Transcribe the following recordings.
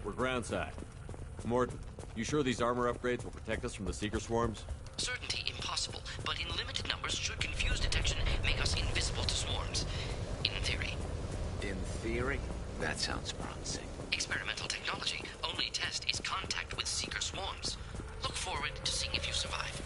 We're groundside. Morton, you sure these armor upgrades will protect us from the Seeker swarms? Certainty impossible, but in limited numbers should confuse detection, make us invisible to swarms. In theory. In theory? That sounds promising. Experimental technology. Only test is contact with Seeker swarms. Look forward to seeing if you survive.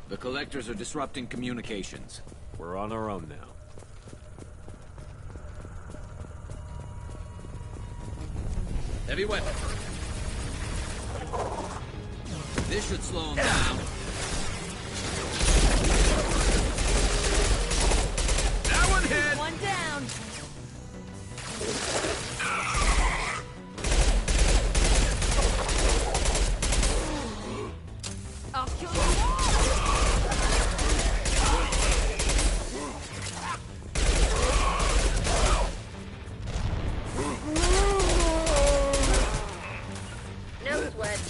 The Collectors are disrupting communications. We're on our own now. Heavy weapon. This should slow them down. That one hit! One down. I'll kill you all. No sweat.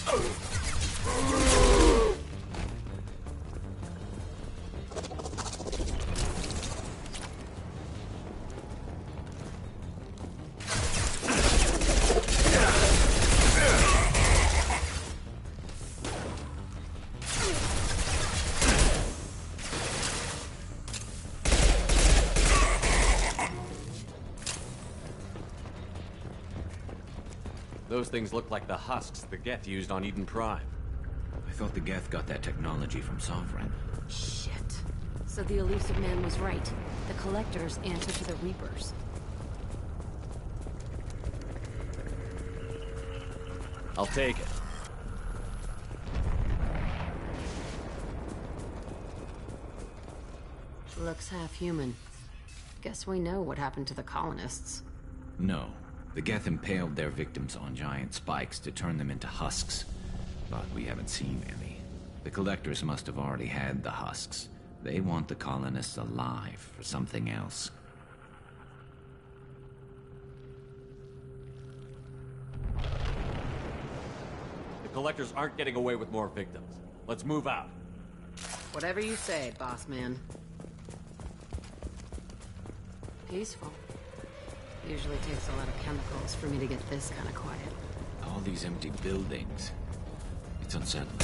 Those things look like the husks the Geth used on Eden Prime. I thought the Geth got that technology from Sovereign. Shit. So the elusive man was right. The Collectors answer to the Reapers. I'll take it. Looks half human. Guess we know what happened to the colonists. No. The Geth impaled their victims on giant spikes to turn them into husks. But we haven't seen any. The Collectors must have already had the husks. They want the colonists alive for something else. The Collectors aren't getting away with more victims. Let's move out. Whatever you say, boss man. Peaceful. Usually takes a lot of chemicals for me to get this kind of quiet. All these empty buildings. It's unsettling.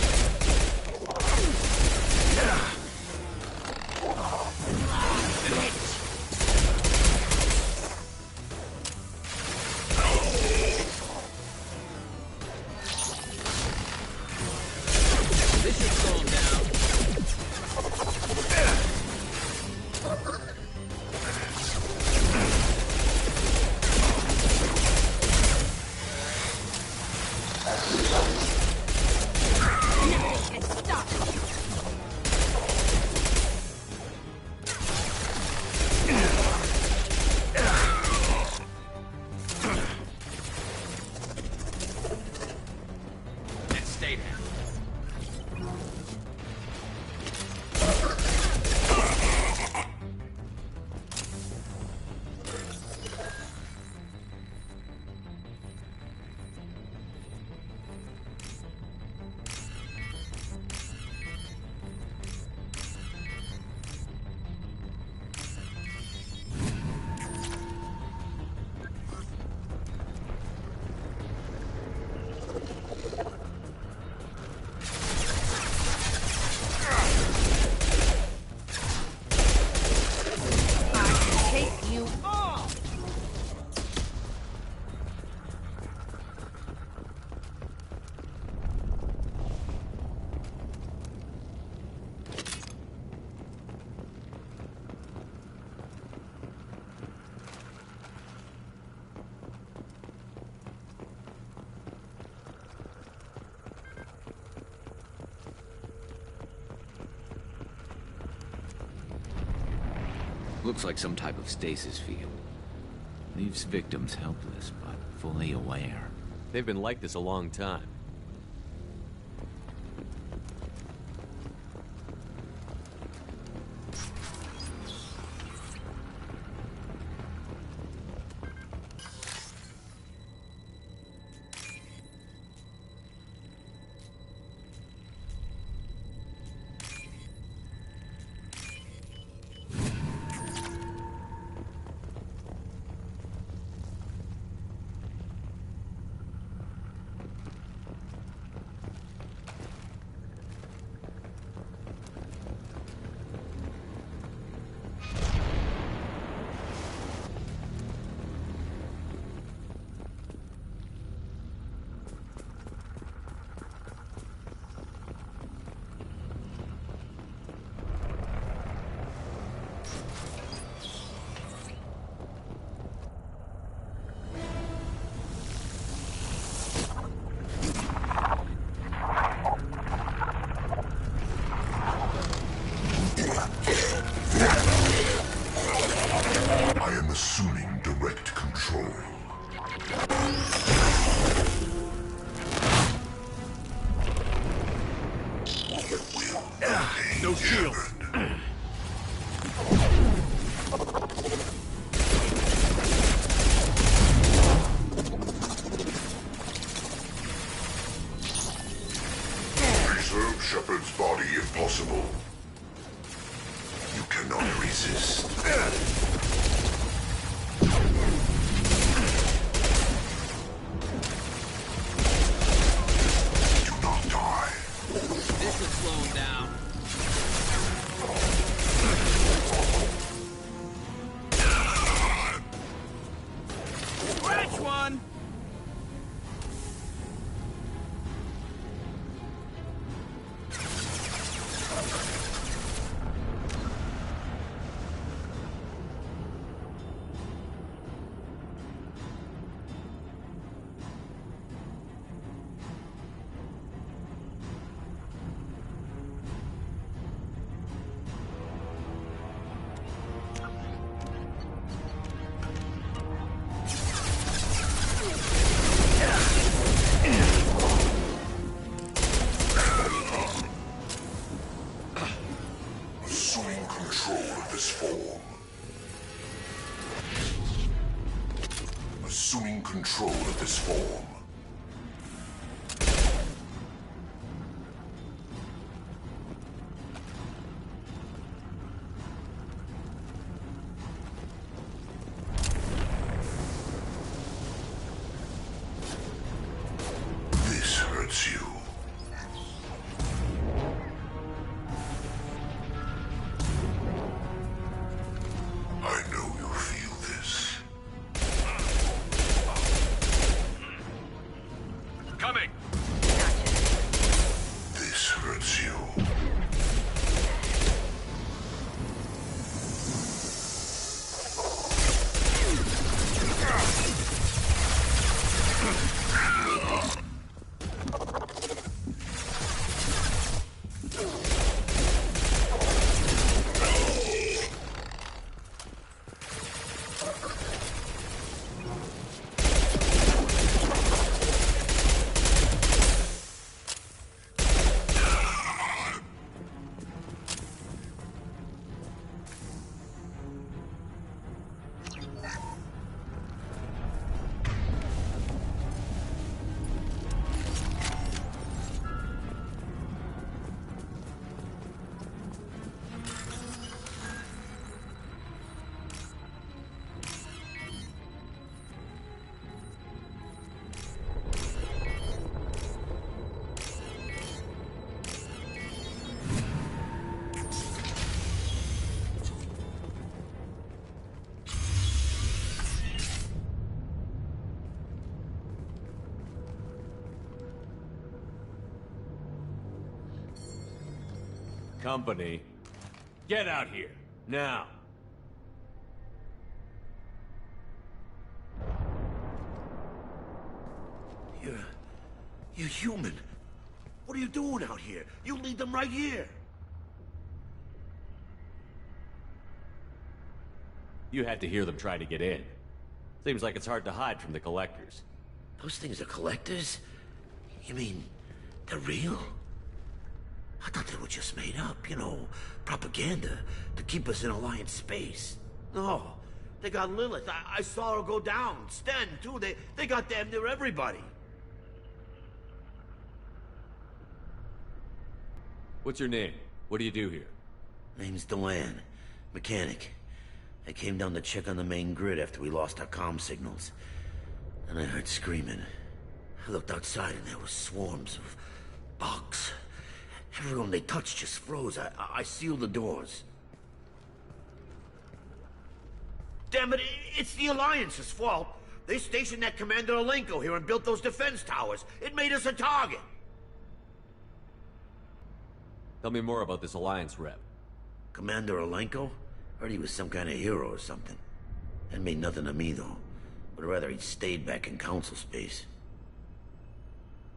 This should slow them down. Stay down. Looks like some type of stasis field. Leaves victims helpless, but fully aware. They've been like this a long time. I am assuming direct control. No shield. Preserve Shepard's body if possible. You cannot resist. Do not die. This will slow him down. Scratch one! Assuming control of this form. Assuming control of this form. This hurts you. I know you feel this. Coming! This hurts you. Company, get out here, now. You're human. What are you doing out here? You lead them right here. You had to hear them try to get in. Seems like it's hard to hide from the Collectors. Those things are collectors? You mean, they're real? I thought they were just made up, you know, propaganda to keep us in Alliance space. No, they got Lilith. I saw her go down. Sten, too. They got damn near everybody. What's your name? What do you do here? Name's Delan. Mechanic. I came down to check on the main grid after we lost our comm signals. And I heard screaming. I looked outside and there were swarms of bugs. Everyone they touched just froze. I sealed the doors. Damn it, it's the Alliance's fault. They stationed that Commander Alenko here and built those defense towers. It made us a target. Tell me more about this Alliance rep. Commander Alenko? Heard he was some kind of hero or something. That made nothing to me, though. But rather he'd stayed back in Council space.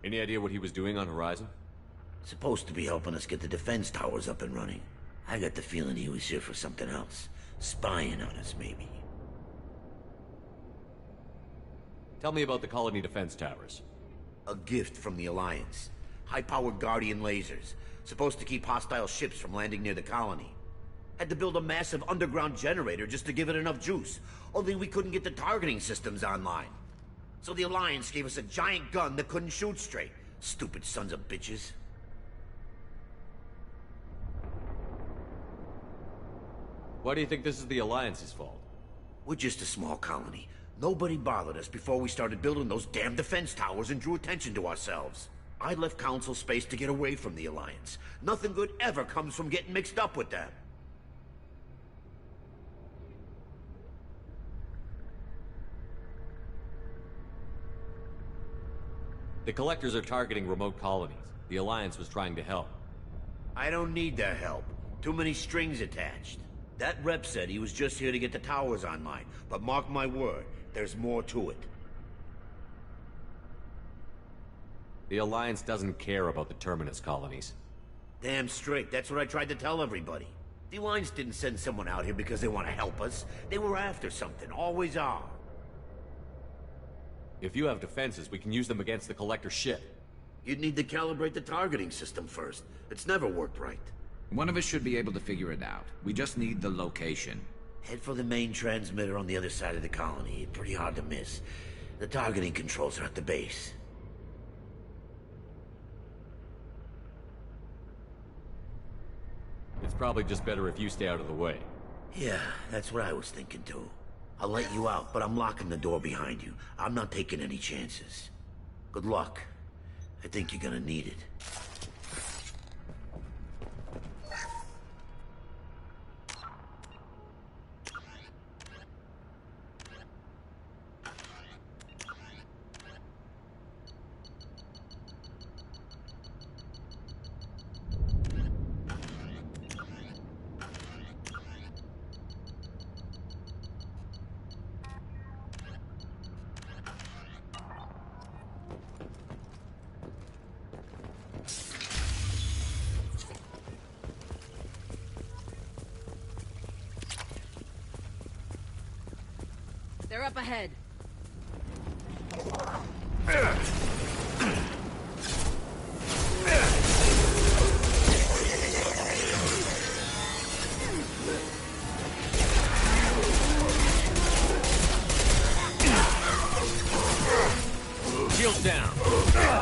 Any idea what he was doing on Horizon? Supposed to be helping us get the defense towers up and running. I got the feeling he was here for something else. Spying on us, maybe. Tell me about the colony defense towers. A gift from the Alliance. High-powered Guardian lasers. Supposed to keep hostile ships from landing near the colony. Had to build a massive underground generator just to give it enough juice. Only we couldn't get the targeting systems online. So the Alliance gave us a giant gun that couldn't shoot straight. Stupid sons of bitches. Why do you think this is the Alliance's fault? We're just a small colony. Nobody bothered us before we started building those damn defense towers and drew attention to ourselves. I left Council space to get away from the Alliance. Nothing good ever comes from getting mixed up with them. The Collectors are targeting remote colonies. The Alliance was trying to help. I don't need their help. Too many strings attached. That rep said he was just here to get the towers online, but mark my word, there's more to it. The Alliance doesn't care about the Terminus colonies. Damn straight, that's what I tried to tell everybody. The Alliance didn't send someone out here because they want to help us. They were after something, always are. If you have defenses, we can use them against the Collector ship. You'd need to calibrate the targeting system first. It's never worked right. One of us should be able to figure it out. We just need the location. Head for the main transmitter on the other side of the colony. Pretty hard to miss. The targeting controls are at the base. It's probably just better if you stay out of the way. Yeah, that's what I was thinking too. I'll let you out, but I'm locking the door behind you. I'm not taking any chances. Good luck. I think you're gonna need it. They're up ahead. Shields down.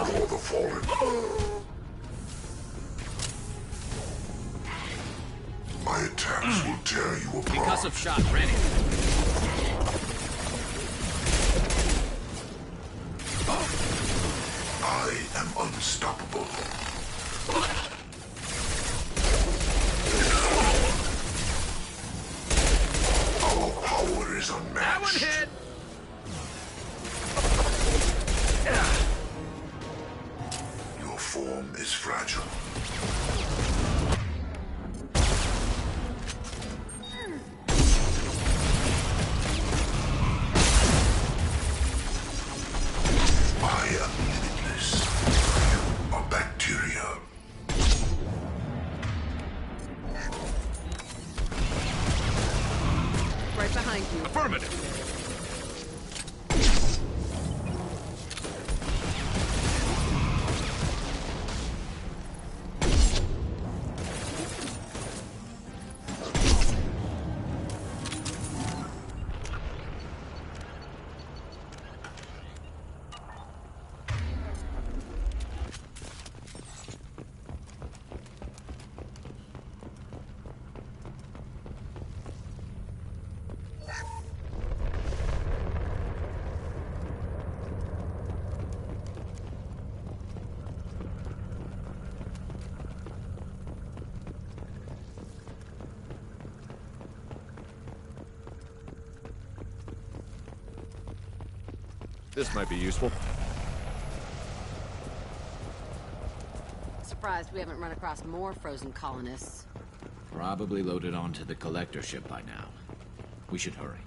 For the fallen. My attacks will tear you apart. Concussive shot ready. I am unstoppable. Our power is unmatched. That one hit! Your form is fragile. I am limitless. You are bacteria. Right behind behind you. Affirmative. This might be useful. Surprised we haven't run across more frozen colonists. Probably loaded onto the collector ship by now. We should hurry.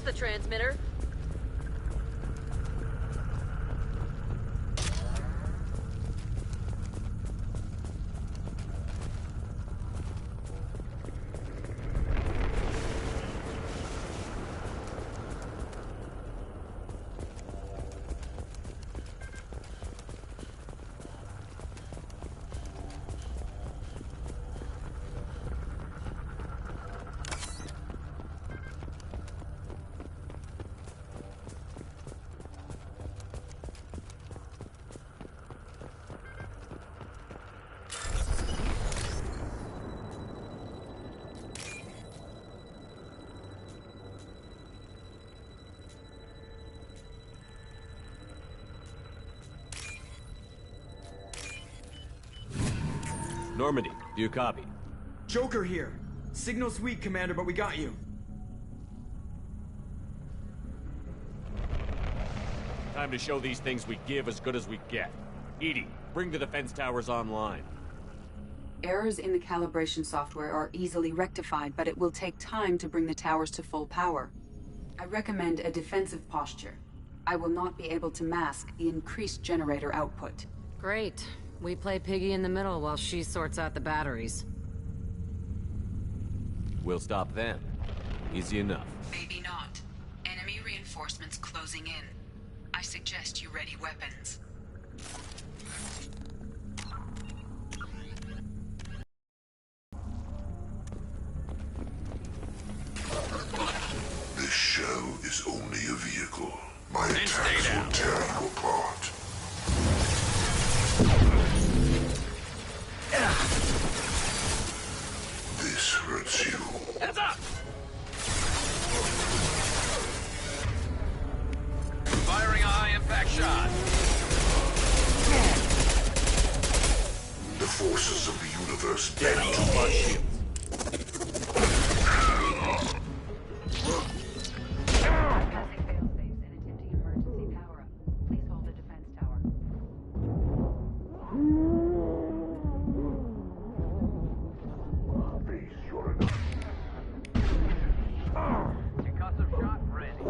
The transmitter. Normandy, do you copy? Joker here. Signal's weak, Commander, but we got you. Time to show these things we give as good as we get. EDI, bring the defense towers online. Errors in the calibration software are easily rectified, but it will take time to bring the towers to full power. I recommend a defensive posture. I will not be able to mask the increased generator output. Great. We play Piggy in the middle while she sorts out the batteries. We'll stop them. Easy enough. Maybe not. Enemy reinforcements closing in. I suggest you ready weapons. This is only a vehicle. My Then stay attacks down. will tear you apart. This hurts you. Heads up! Firing a high-impact shot. The forces of the universe bend to Too much shield. Passing fail-safes and attempting emergency power-up. Please hold the defense tower. face your enough. Concussive shot ready.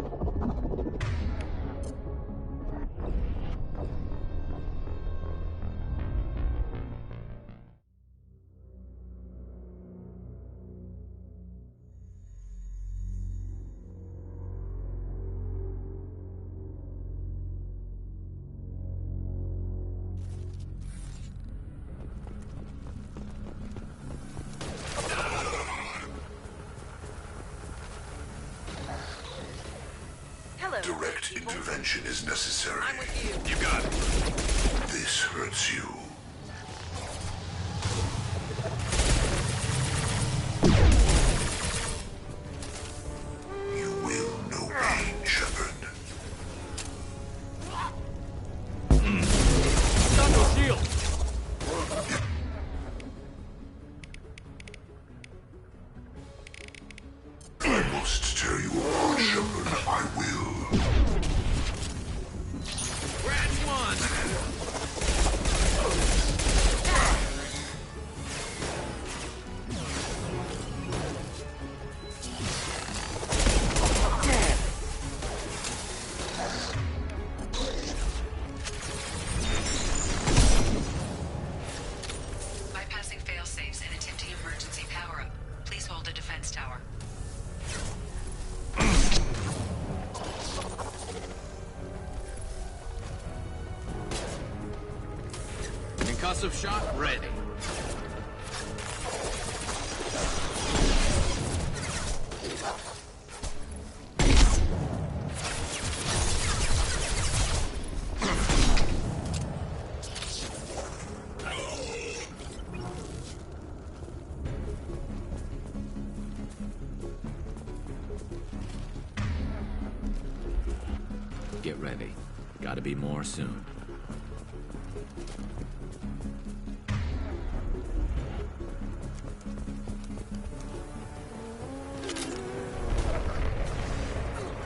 Direct intervention is necessary. I'm with you. You got it. This hurts you. You will know pain, Shepard. Got no shield. I must tear you apart, Shepard. I will. Scratch one. Bypassing fail-safes and attempting emergency power-up. Please hold the defense tower. Concussive shot ready. Get ready. Gotta be more soon.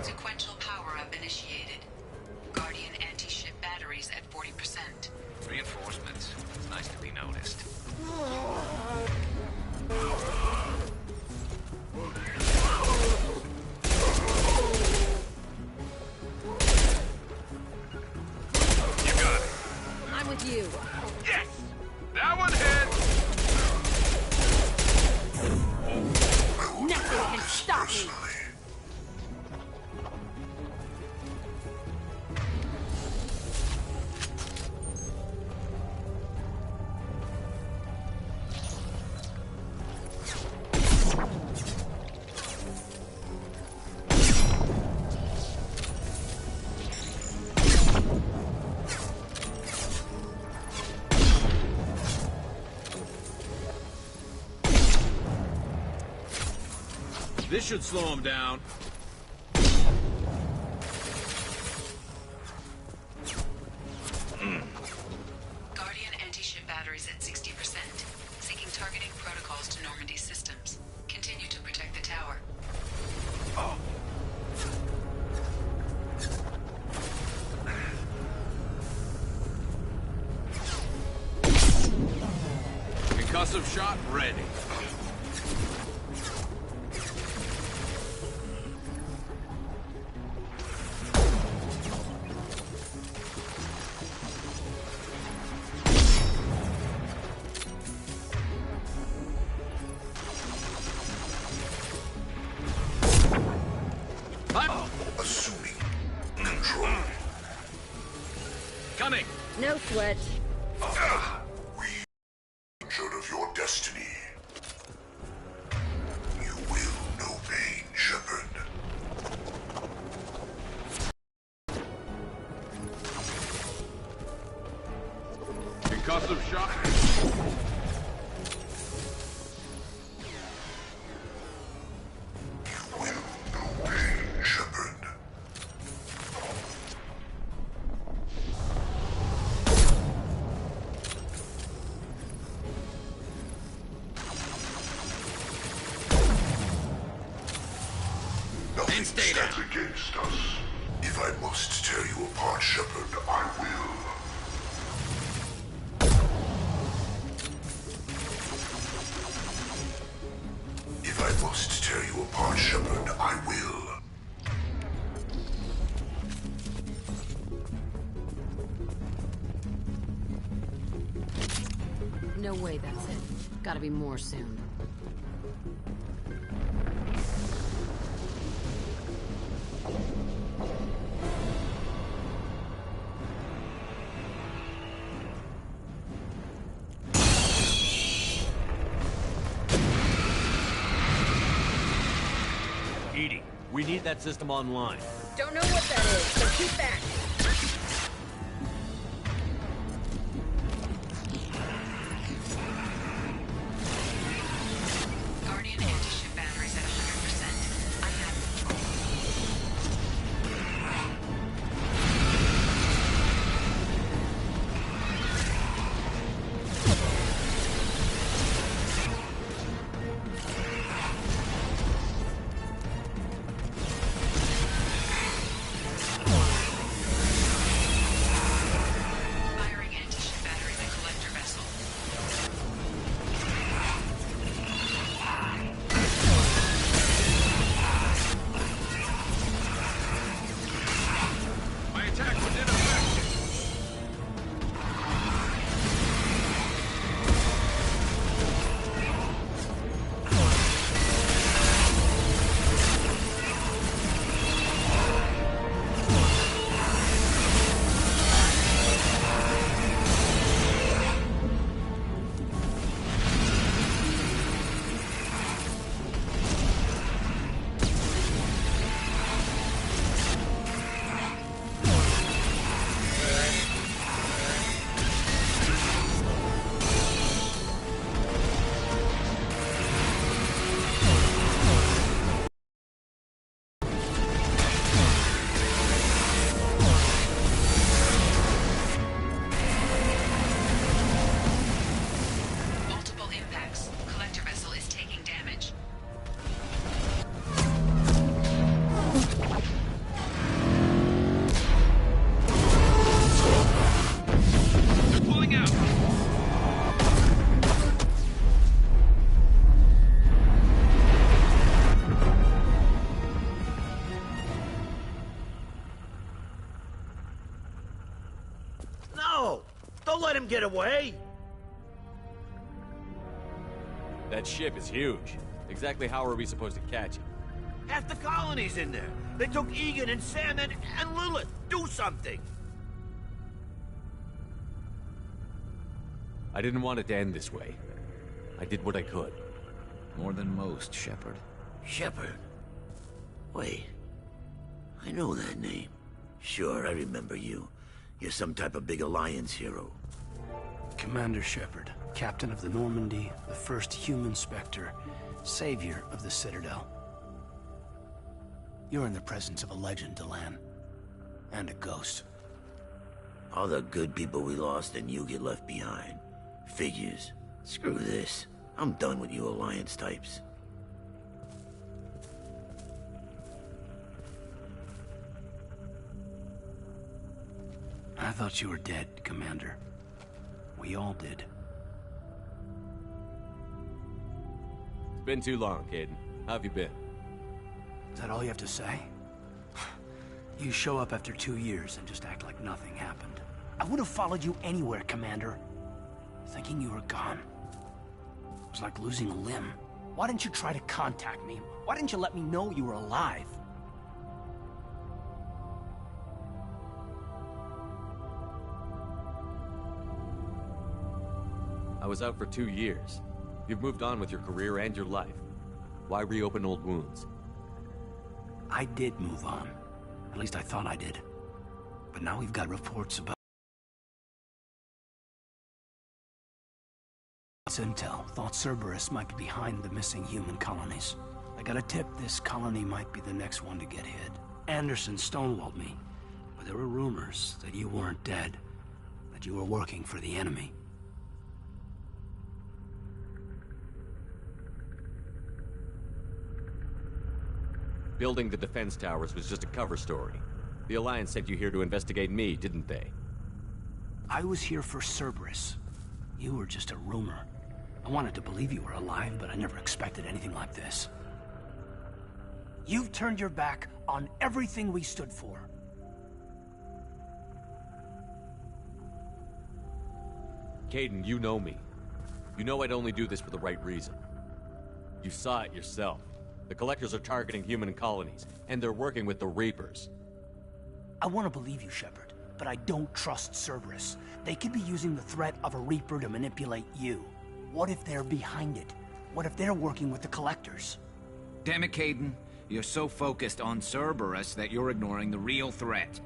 Sequential power-up initiated. Guardian anti-ship batteries at 40%. Reinforcements. It's nice to be noticed. You got it. I'm with you. Yes! That one hit! Nothing can stop me. Personally. This should slow him down. Guardian anti-ship batteries at 60%. Seeking targeting protocols to Normandy systems. Continue to protect the tower. Concussive shot ready. Assuming control. Coming. No sweat. Injured of your destiny. You will know pain, Shepard. some shock. Shepard. Nothing stands against us. If I must tear you apart, Shepard, I will. If I must tear you apart, Shepard, I will. No way that's it. Gotta be more soon. EDI, we need that system online. Don't know what that is, so keep back. Guardian anti-ship batteries at 100%. I have control. Firing anti-ship batteries at collector vessel. My attack was ineffective. Multiple impacts. Collector vessel is taking damage. They're pulling out. No! Don't let him get away! That ship is huge. Exactly how are we supposed to catch it? Half the colony's in there. They took Egan and Sam and Lilith. Do something! I didn't want it to end this way. I did what I could. More than most, Shepard. Shepard. Wait. I know that name. Sure, I remember you. You're some type of big Alliance hero. Commander Shepard, captain of the Normandy, the first human Spectre, savior of the Citadel. You're in the presence of a legend, Delan. And a ghost. All the good people we lost and you get left behind. Figures. Screw this. I'm done with you Alliance types. I thought you were dead, Commander. We all did. It's been too long, Caden. How have you been? Is that all you have to say? You show up after 2 years and just act like nothing happened. I would have followed you anywhere, Commander. Thinking you were gone was like losing a limb. Why didn't you try to contact me? Why didn't you let me know you were alive? I was out for 2 years. You've moved on with your career and your life. Why reopen old wounds? I did move on. At least I thought I did. But now we've got reports about False intel. Thought Cerberus might be behind the missing human colonies. I got a tip this colony might be the next one to get hit. Anderson stonewalled me, but there were rumors that you weren't dead, that you were working for the enemy. Building the defense towers was just a cover story. The Alliance sent you here to investigate me, didn't they? I was here for Cerberus. You were just a rumor. I wanted to believe you were alive, but I never expected anything like this. You've turned your back on everything we stood for. Kaidan, you know me. You know I'd only do this for the right reason. You saw it yourself. The Collectors are targeting human colonies, and they're working with the Reapers. I want to believe you, Shepard, but I don't trust Cerberus. They could be using the threat of a Reaper to manipulate you. What if they're behind it? What if they're working with the Collectors? Damn it, Kaidan. You're so focused on Cerberus that you're ignoring the real threat.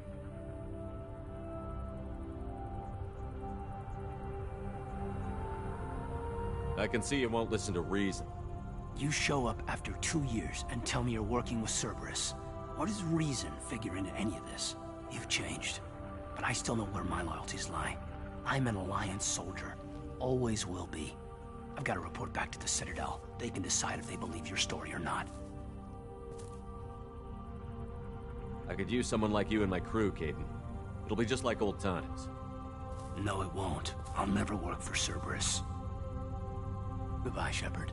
I can see you won't listen to reason. You show up after 2 years and tell me you're working with Cerberus. What does reason figure into any of this? You've changed, but I still know where my loyalties lie. I'm an Alliance soldier. Always will be. I've got to report back to the Citadel. They can decide if they believe your story or not. I could use someone like you in my crew, Kaidan. It'll be just like old times. No, it won't. I'll never work for Cerberus. Goodbye, Shepard.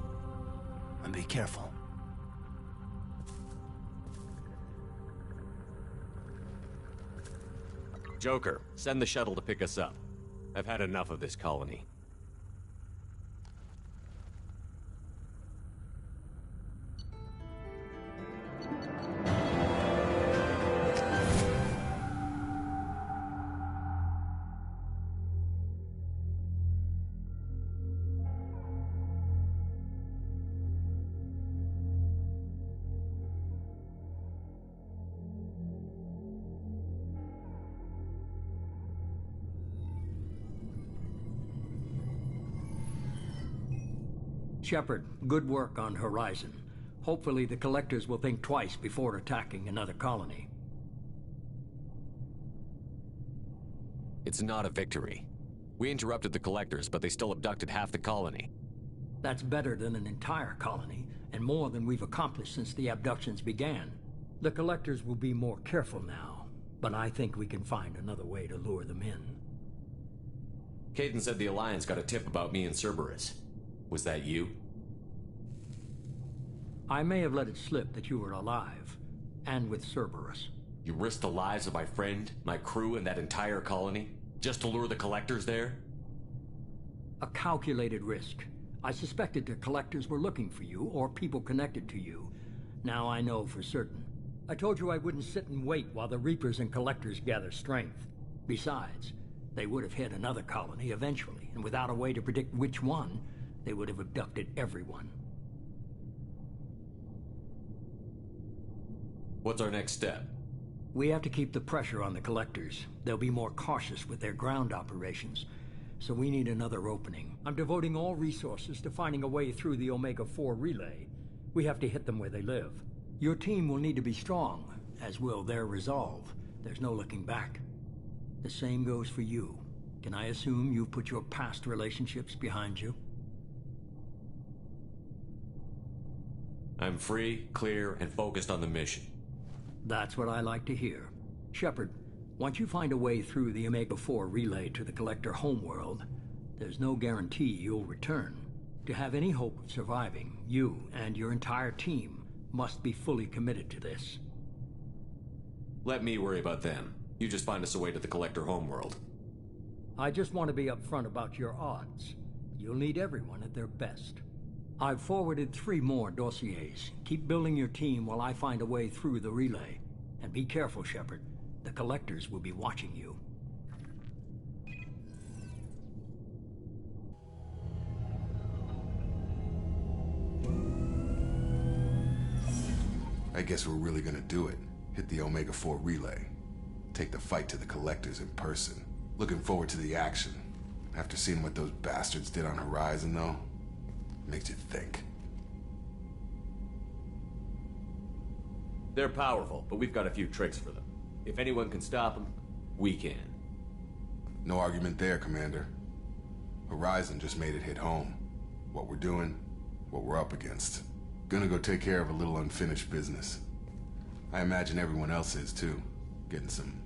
And be careful. Joker, send the shuttle to pick us up. I've had enough of this colony. Shepard, good work on Horizon. Hopefully the Collectors will think twice before attacking another colony. It's not a victory. We interrupted the Collectors, but they still abducted half the colony. That's better than an entire colony, and more than we've accomplished since the abductions began. The Collectors will be more careful now, but I think we can find another way to lure them in. Kaidan said the Alliance got a tip about me and Cerberus. Was that you? I may have let it slip that you were alive, and with Cerberus. You risked the lives of my friend, my crew, and that entire colony, just to lure the Collectors there? A calculated risk. I suspected the Collectors were looking for you, or people connected to you. Now I know for certain. I told you I wouldn't sit and wait while the Reapers and Collectors gather strength. Besides, they would have hit another colony eventually, and without a way to predict which one, they would have abducted everyone. What's our next step? We have to keep the pressure on the Collectors. They'll be more cautious with their ground operations. So we need another opening. I'm devoting all resources to finding a way through the Omega-4 relay. We have to hit them where they live. Your team will need to be strong, as will their resolve. There's no looking back. The same goes for you. Can I assume you've put your past relationships behind you? I'm free, clear, and focused on the mission. That's what I like to hear. Shepard, once you find a way through the Omega-4 relay to the Collector homeworld, there's no guarantee you'll return. To have any hope of surviving, you and your entire team must be fully committed to this. Let me worry about them. You just find us a way to the Collector homeworld. I just want to be upfront about your odds. You'll need everyone at their best. I've forwarded 3 more dossiers. Keep building your team while I find a way through the relay. And be careful, Shepard. The Collectors will be watching you. I guess we're really gonna do it. Hit the Omega-4 relay. Take the fight to the Collectors in person. Looking forward to the action. After seeing what those bastards did on Horizon, though, makes you think. They're powerful, but we've got a few tricks for them. If anyone can stop them, we can. No argument there, Commander. Horizon just made it hit home. What we're doing, what we're up against. Gonna go take care of a little unfinished business. I imagine everyone else is, too. Getting some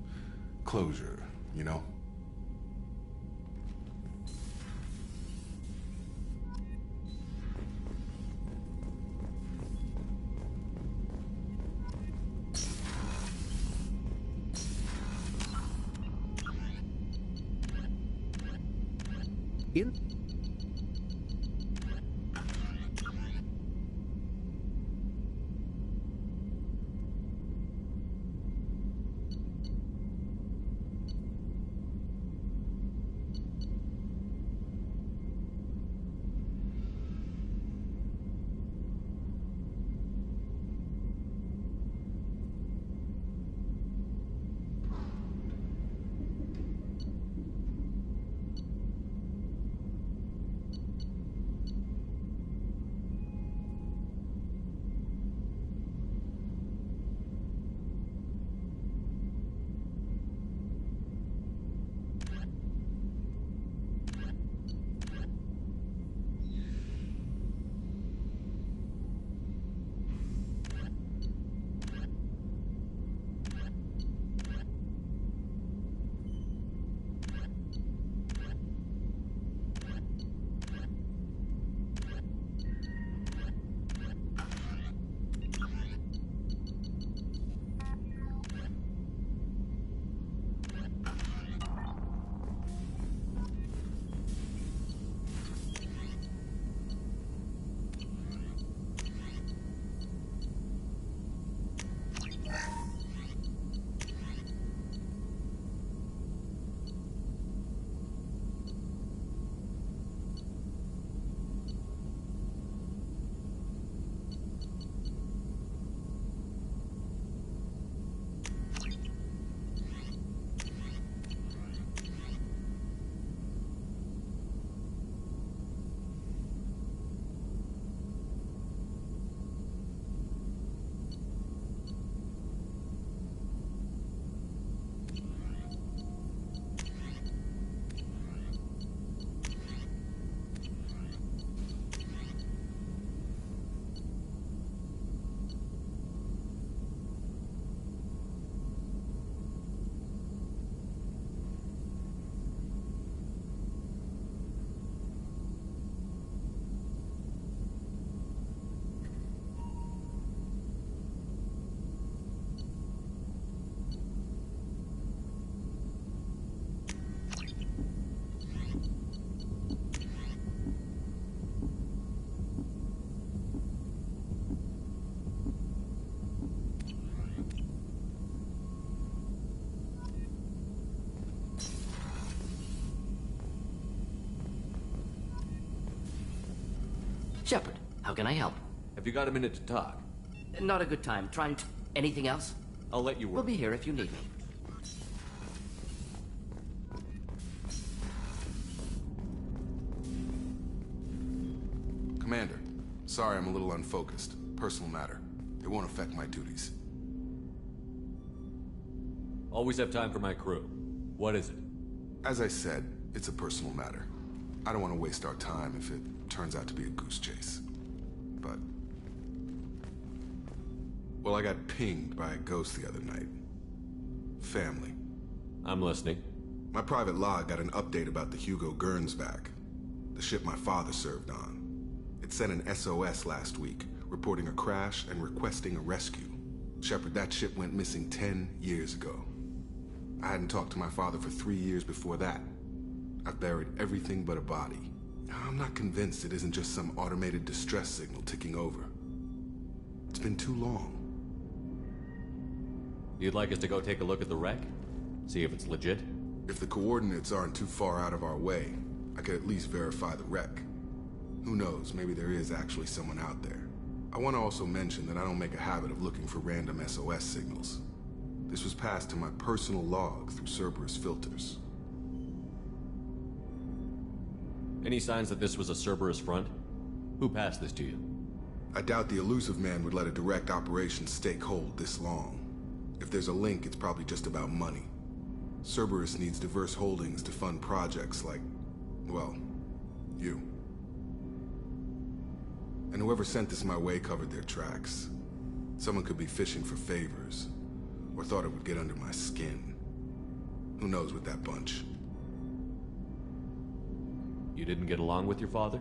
closure, you know? In Shepard, how can I help? Have you got a minute to talk? Not a good time. Trying to... Anything else? I'll let you work. We'll be here if you need me. Commander, sorry I'm a little unfocused. Personal matter. It won't affect my duties. Always have time for my crew. What is it? As I said, it's a personal matter. I don't want to waste our time if it turns out to be a goose chase. But... well, I got pinged by a ghost the other night. Family. I'm listening. My private log got an update about the Hugo Gernsback, the ship my father served on. It sent an SOS last week, reporting a crash and requesting a rescue. Shepard, that ship went missing 10 years ago. I hadn't talked to my father for 3 years before that. I've buried everything but a body. I'm not convinced it isn't just some automated distress signal ticking over. It's been too long. You'd like us to go take a look at the wreck? See if it's legit? If the coordinates aren't too far out of our way, I could at least verify the wreck. Who knows, maybe there is actually someone out there. I want to also mention that I don't make a habit of looking for random SOS signals. This was passed to my personal log through Cerberus filters. Any signs that this was a Cerberus front? Who passed this to you? I doubt the Elusive Man would let a direct operation stake hold this long. If there's a link, it's probably just about money. Cerberus needs diverse holdings to fund projects like, well, you. And whoever sent this my way covered their tracks. Someone could be fishing for favors, or thought it would get under my skin. Who knows with that bunch? You didn't get along with your father?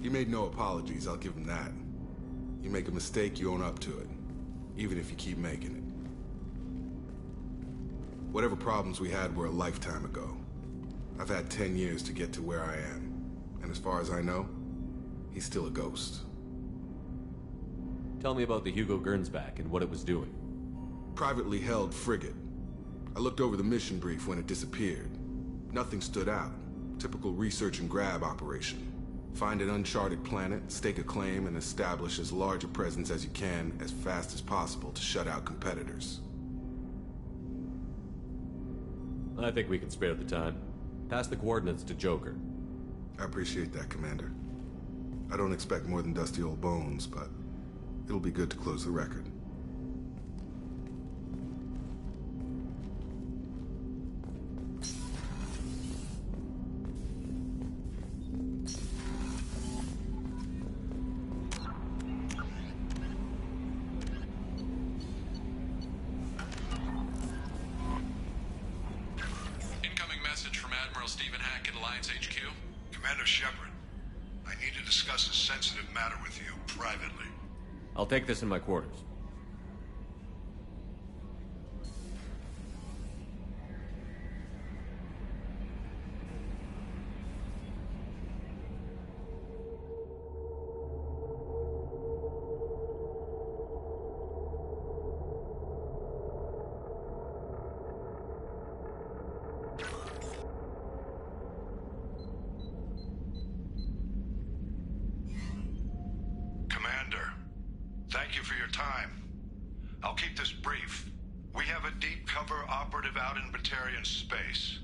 He made no apologies, I'll give him that. You make a mistake, you own up to it. Even if you keep making it. Whatever problems we had were a lifetime ago. I've had 10 years to get to where I am. And as far as I know, he's still a ghost. Tell me about the Hugo Gernsback and what it was doing. Privately held frigate. I looked over the mission brief when it disappeared. Nothing stood out. Typical research and grab operation. Find an uncharted planet, stake a claim, and establish as large a presence as you can as fast as possible to shut out competitors. I think we can spare the time. Pass the coordinates to Joker. I appreciate that, Commander. I don't expect more than dusty old bones, but it'll be good to close the record. Incoming message from Admiral Stephen Hackett, Alliance HQ. Commander Shepard, I need to discuss a sensitive matter with you privately. I'll take this in my quarters. Commander, thank you for your time. I'll keep this brief. We have a deep cover operative out in Batarian space.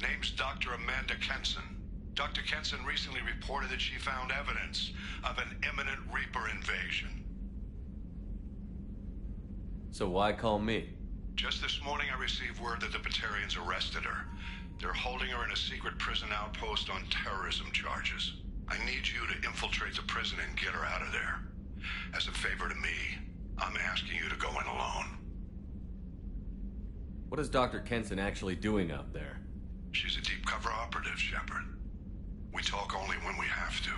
Name's Dr. Amanda Kenson. Dr. Kenson recently reported that she found evidence of an imminent Reaper invasion. So why call me? Just this morning I received word that the Batarians arrested her. They're holding her in a secret prison outpost on terrorism charges. I need you to infiltrate the prison and get her out of there. As a favor to me, I'm asking you to go in alone. What is Dr. Kenson actually doing out there? She's a deep cover operative, Shepard. We talk only when we have to.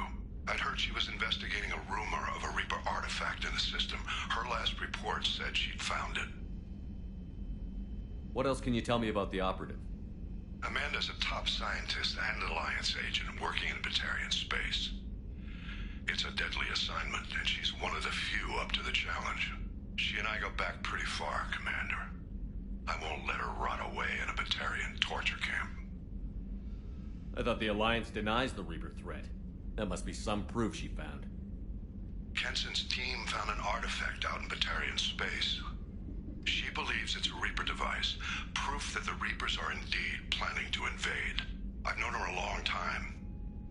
I'd heard she was investigating a rumor of a Reaper artifact in the system. Her last report said she'd found it. What else can you tell me about the operative? Amanda's a top scientist and Alliance agent working in Batarian space. It's a deadly assignment, and she's one of the few up to the challenge. She and I go back pretty far, Commander. I won't let her rot away in a Batarian torture camp. I thought the Alliance denies the Reaper threat. That must be some proof she found. Kenson's team found an artifact out in Batarian space. She believes it's a Reaper device, proof that the Reapers are indeed planning to invade. I've known her a long time.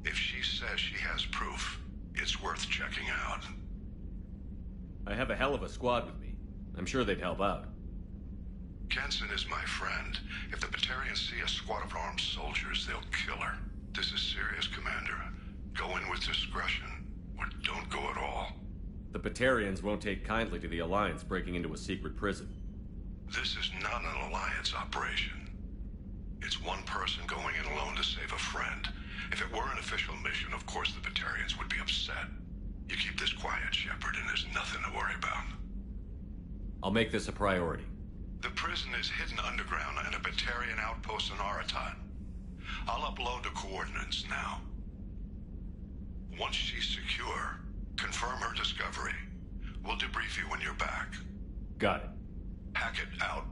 If she says she has proof, it's worth checking out. I have a hell of a squad with me. I'm sure they'd help out. Kenson is my friend. If the Batarians see a squad of armed soldiers, they'll kill her. This is serious, Commander. Go in with discretion, or don't go at all. The Batarians won't take kindly to the Alliance breaking into a secret prison. This is not an Alliance operation. It's one person going in alone to save a friend. If it were an official mission, of course the Batarians would be upset. You keep this quiet, Shepard, and there's nothing to worry about. I'll make this a priority. The prison is hidden underground in a Batarian outpost in Araton. I'll upload the coordinates now. Once she's secure, confirm her discovery. We'll debrief you when you're back. Got it. Hackett out.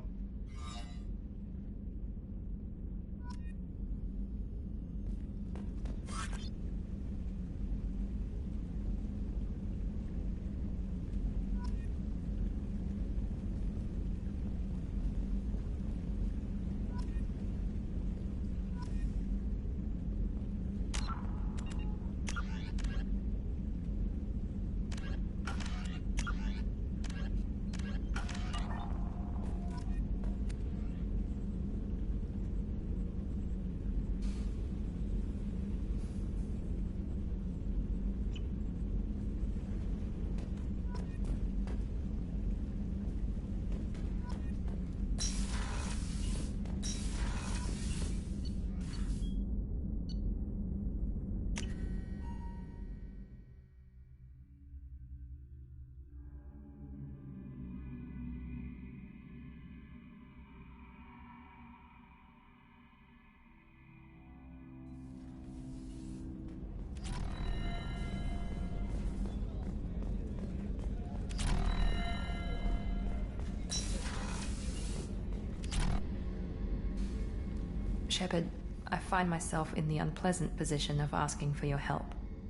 Shepard, I find myself in the unpleasant position of asking for your help.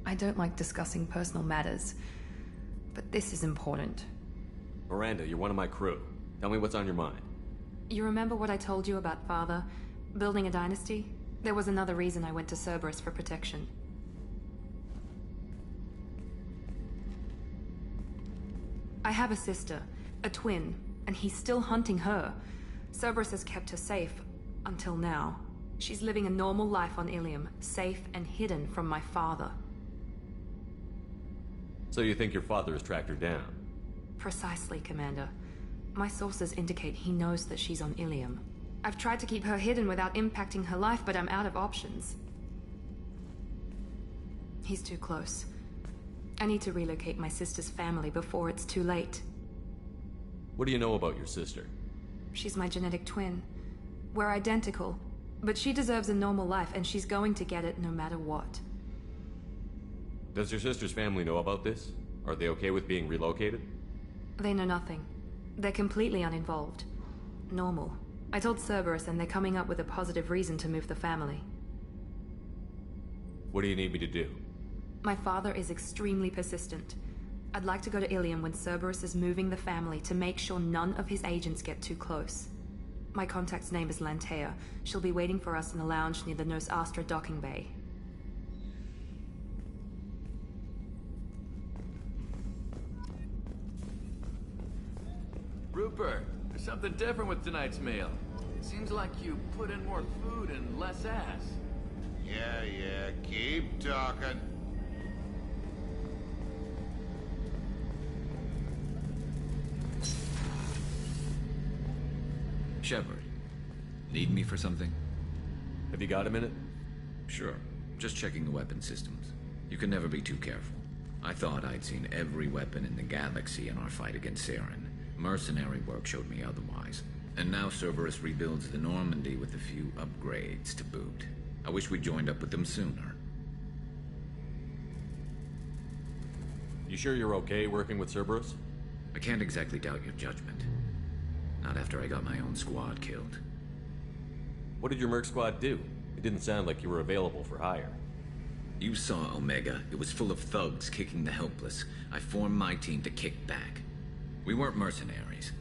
I don't like discussing personal matters, but this is important. Miranda, you're one of my crew. Tell me what's on your mind. You remember what I told you about Father? Building a dynasty? There was another reason I went to Cerberus for protection. I have a sister, a twin, and he's still hunting her. Cerberus has kept her safe, until now. She's living a normal life on Ilium, safe and hidden from my father. So you think your father has tracked her down? Precisely, Commander. My sources indicate he knows that she's on Ilium. I've tried to keep her hidden without impacting her life, but I'm out of options. He's too close. I need to relocate my sister's family before it's too late. What do you know about your sister? She's my genetic twin. We're identical, but she deserves a normal life, and she's going to get it no matter what. Does your sister's family know about this? Are they okay with being relocated? They know nothing. They're completely uninvolved. Normal. I told Cerberus, and they're coming up with a positive reason to move the family. What do you need me to do? My father is extremely persistent. I'd like to go to Ilium when Cerberus is moving the family to make sure none of his agents get too close. My contact's name is Lantea. She'll be waiting for us in the lounge near the Nos Astra docking bay. Rupert, there's something different with tonight's meal. It seems like you put in more food and less ass. Yeah, keep talking. Shepard, need me for something? Have you got a minute? Sure. Just checking the weapon systems. You can never be too careful. I thought I'd seen every weapon in the galaxy in our fight against Saren. Mercenary work showed me otherwise. And now Cerberus rebuilds the Normandy with a few upgrades to boot. I wish we'd joined up with them sooner. You sure you're okay working with Cerberus? I can't exactly doubt your judgment. Not after I got my own squad killed. What did your merc squad do? It didn't sound like you were available for hire. You saw Omega. It was full of thugs kicking the helpless. I formed my team to kick back. We weren't mercenaries.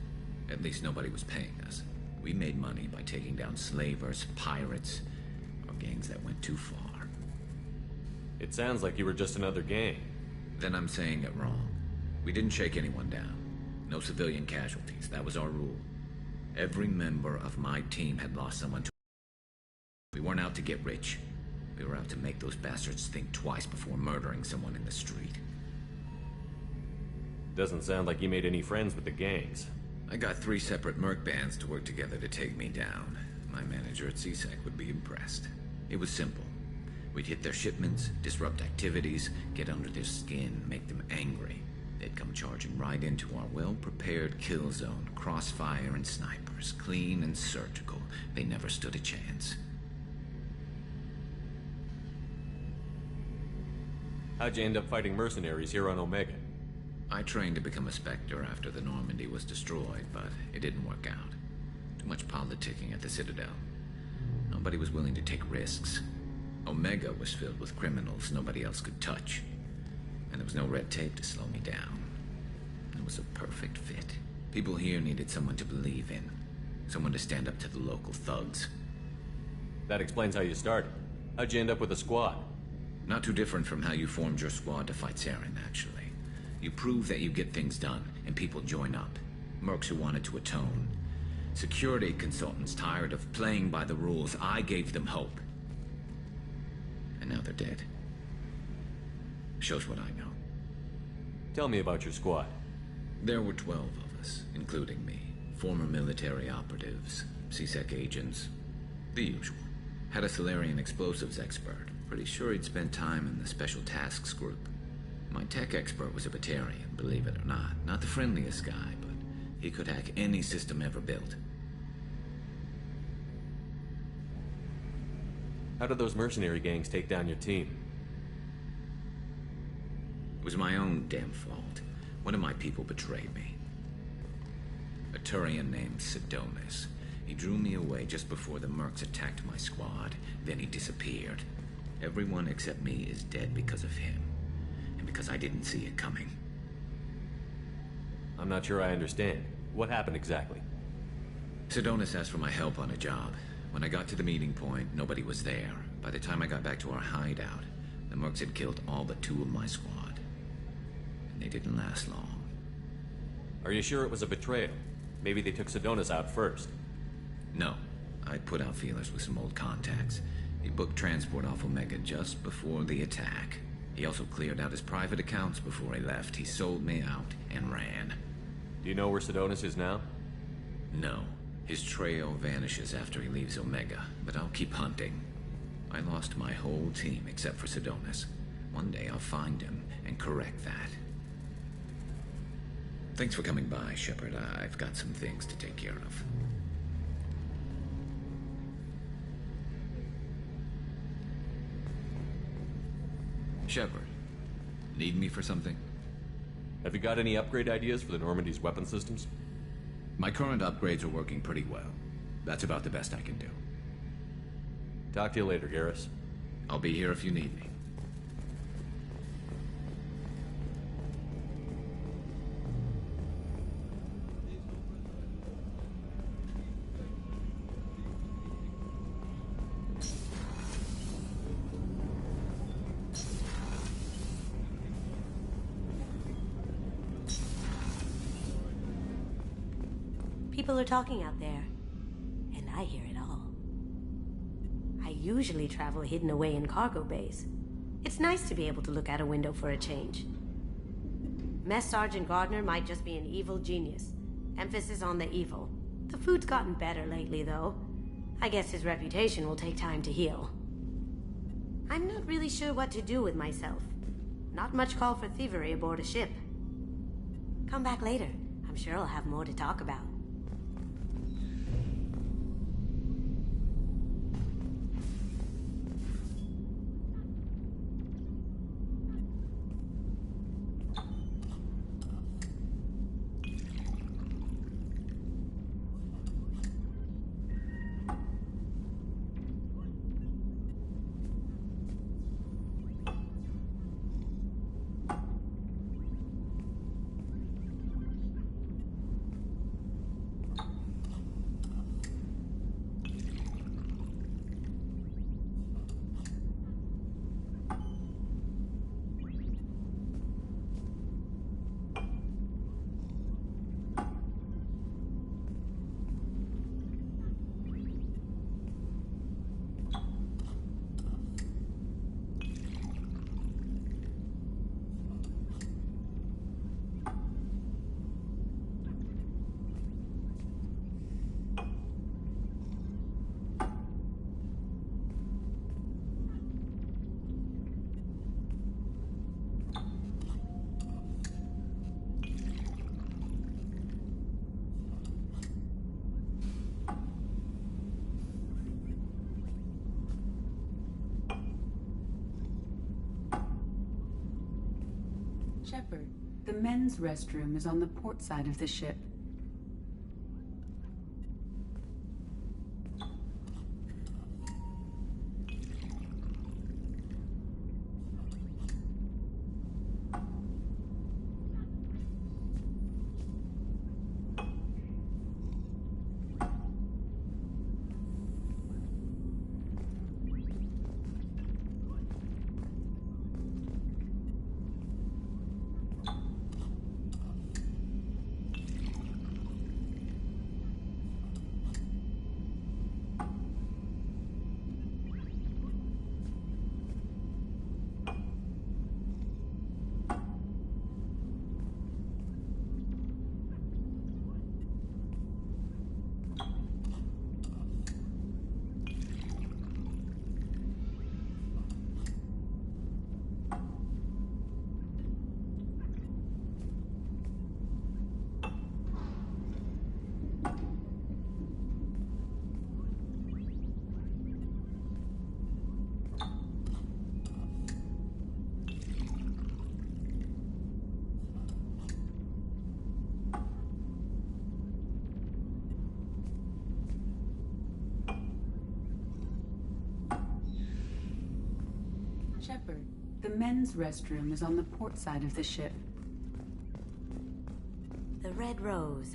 At least nobody was paying us. We made money by taking down slavers, pirates, or gangs that went too far. It sounds like you were just another gang. Then I'm saying it wrong. We didn't shake anyone down. No civilian casualties. That was our rule. Every member of my team had lost someone to... We weren't out to get rich. We were out to make those bastards think twice before murdering someone in the street. Doesn't sound like you made any friends with the gangs. I got 3 separate merc bands to work together to take me down. My manager at CSEC would be impressed. It was simple. We'd hit their shipments, disrupt activities, get under their skin, make them angry. They'd come charging right into our well-prepared kill zone, crossfire and snipers, clean and surgical. They never stood a chance. How'd you end up fighting mercenaries here on Omega? I trained to become a Spectre after the Normandy was destroyed, but it didn't work out. Too much politicking at the Citadel. Nobody was willing to take risks. Omega was filled with criminals nobody else could touch. And there was no red tape to slow me down. It was a perfect fit. People here needed someone to believe in. Someone to stand up to the local thugs. That explains how you started. How'd you end up with a squad? Not too different from how you formed your squad to fight Saren, actually. You prove that you get things done, and people join up. Mercs who wanted to atone. Security consultants tired of playing by the rules. I gave them hope. And now they're dead. Shows what I know. Tell me about your squad. There were 12 of us, including me. Former military operatives, CSEC agents, the usual. Had a Solarian explosives expert. Pretty sure he'd spent time in the Special Tasks Group. My tech expert was a Batarian, believe it or not. Not the friendliest guy, but he could hack any system ever built. How did those mercenary gangs take down your team? It was my own damn fault. One of my people betrayed me. A Turian named Sidonis. He drew me away just before the mercs attacked my squad. Then he disappeared. Everyone except me is dead because of him. And because I didn't see it coming. I'm not sure I understand. What happened exactly? Sidonis asked for my help on a job. When I got to the meeting point, nobody was there. By the time I got back to our hideout, the mercs had killed all but 2 of my squad. And they didn't last long. Are you sure it was a betrayal? Maybe they took Sidonis out first. No. I put out feelers with some old contacts. He booked transport off Omega just before the attack. He also cleared out his private accounts before he left. He sold me out and ran. Do you know where Sidonis is now? No. His trail vanishes after he leaves Omega, but I'll keep hunting. I lost my whole team except for Sidonis. One day I'll find him and correct that. Thanks for coming by, Shepard. I've got some things to take care of. Shepard, need me for something? Have you got any upgrade ideas for the Normandy's weapon systems? My current upgrades are working pretty well. That's about the best I can do. Talk to you later, Garrus. I'll be here if you need me. People are talking out there, and I hear it all. I usually travel hidden away in cargo bays. It's nice to be able to look out a window for a change. Mess Sergeant Gardner might just be an evil genius. Emphasis on the evil. The food's gotten better lately, though. I guess his reputation will take time to heal. I'm not really sure what to do with myself. Not much call for thievery aboard a ship. Come back later. I'm sure I'll have more to talk about. Shepard, the men's restroom is on the port side of the ship. Shepard, the men's restroom is on the port side of the ship. The Red Rose.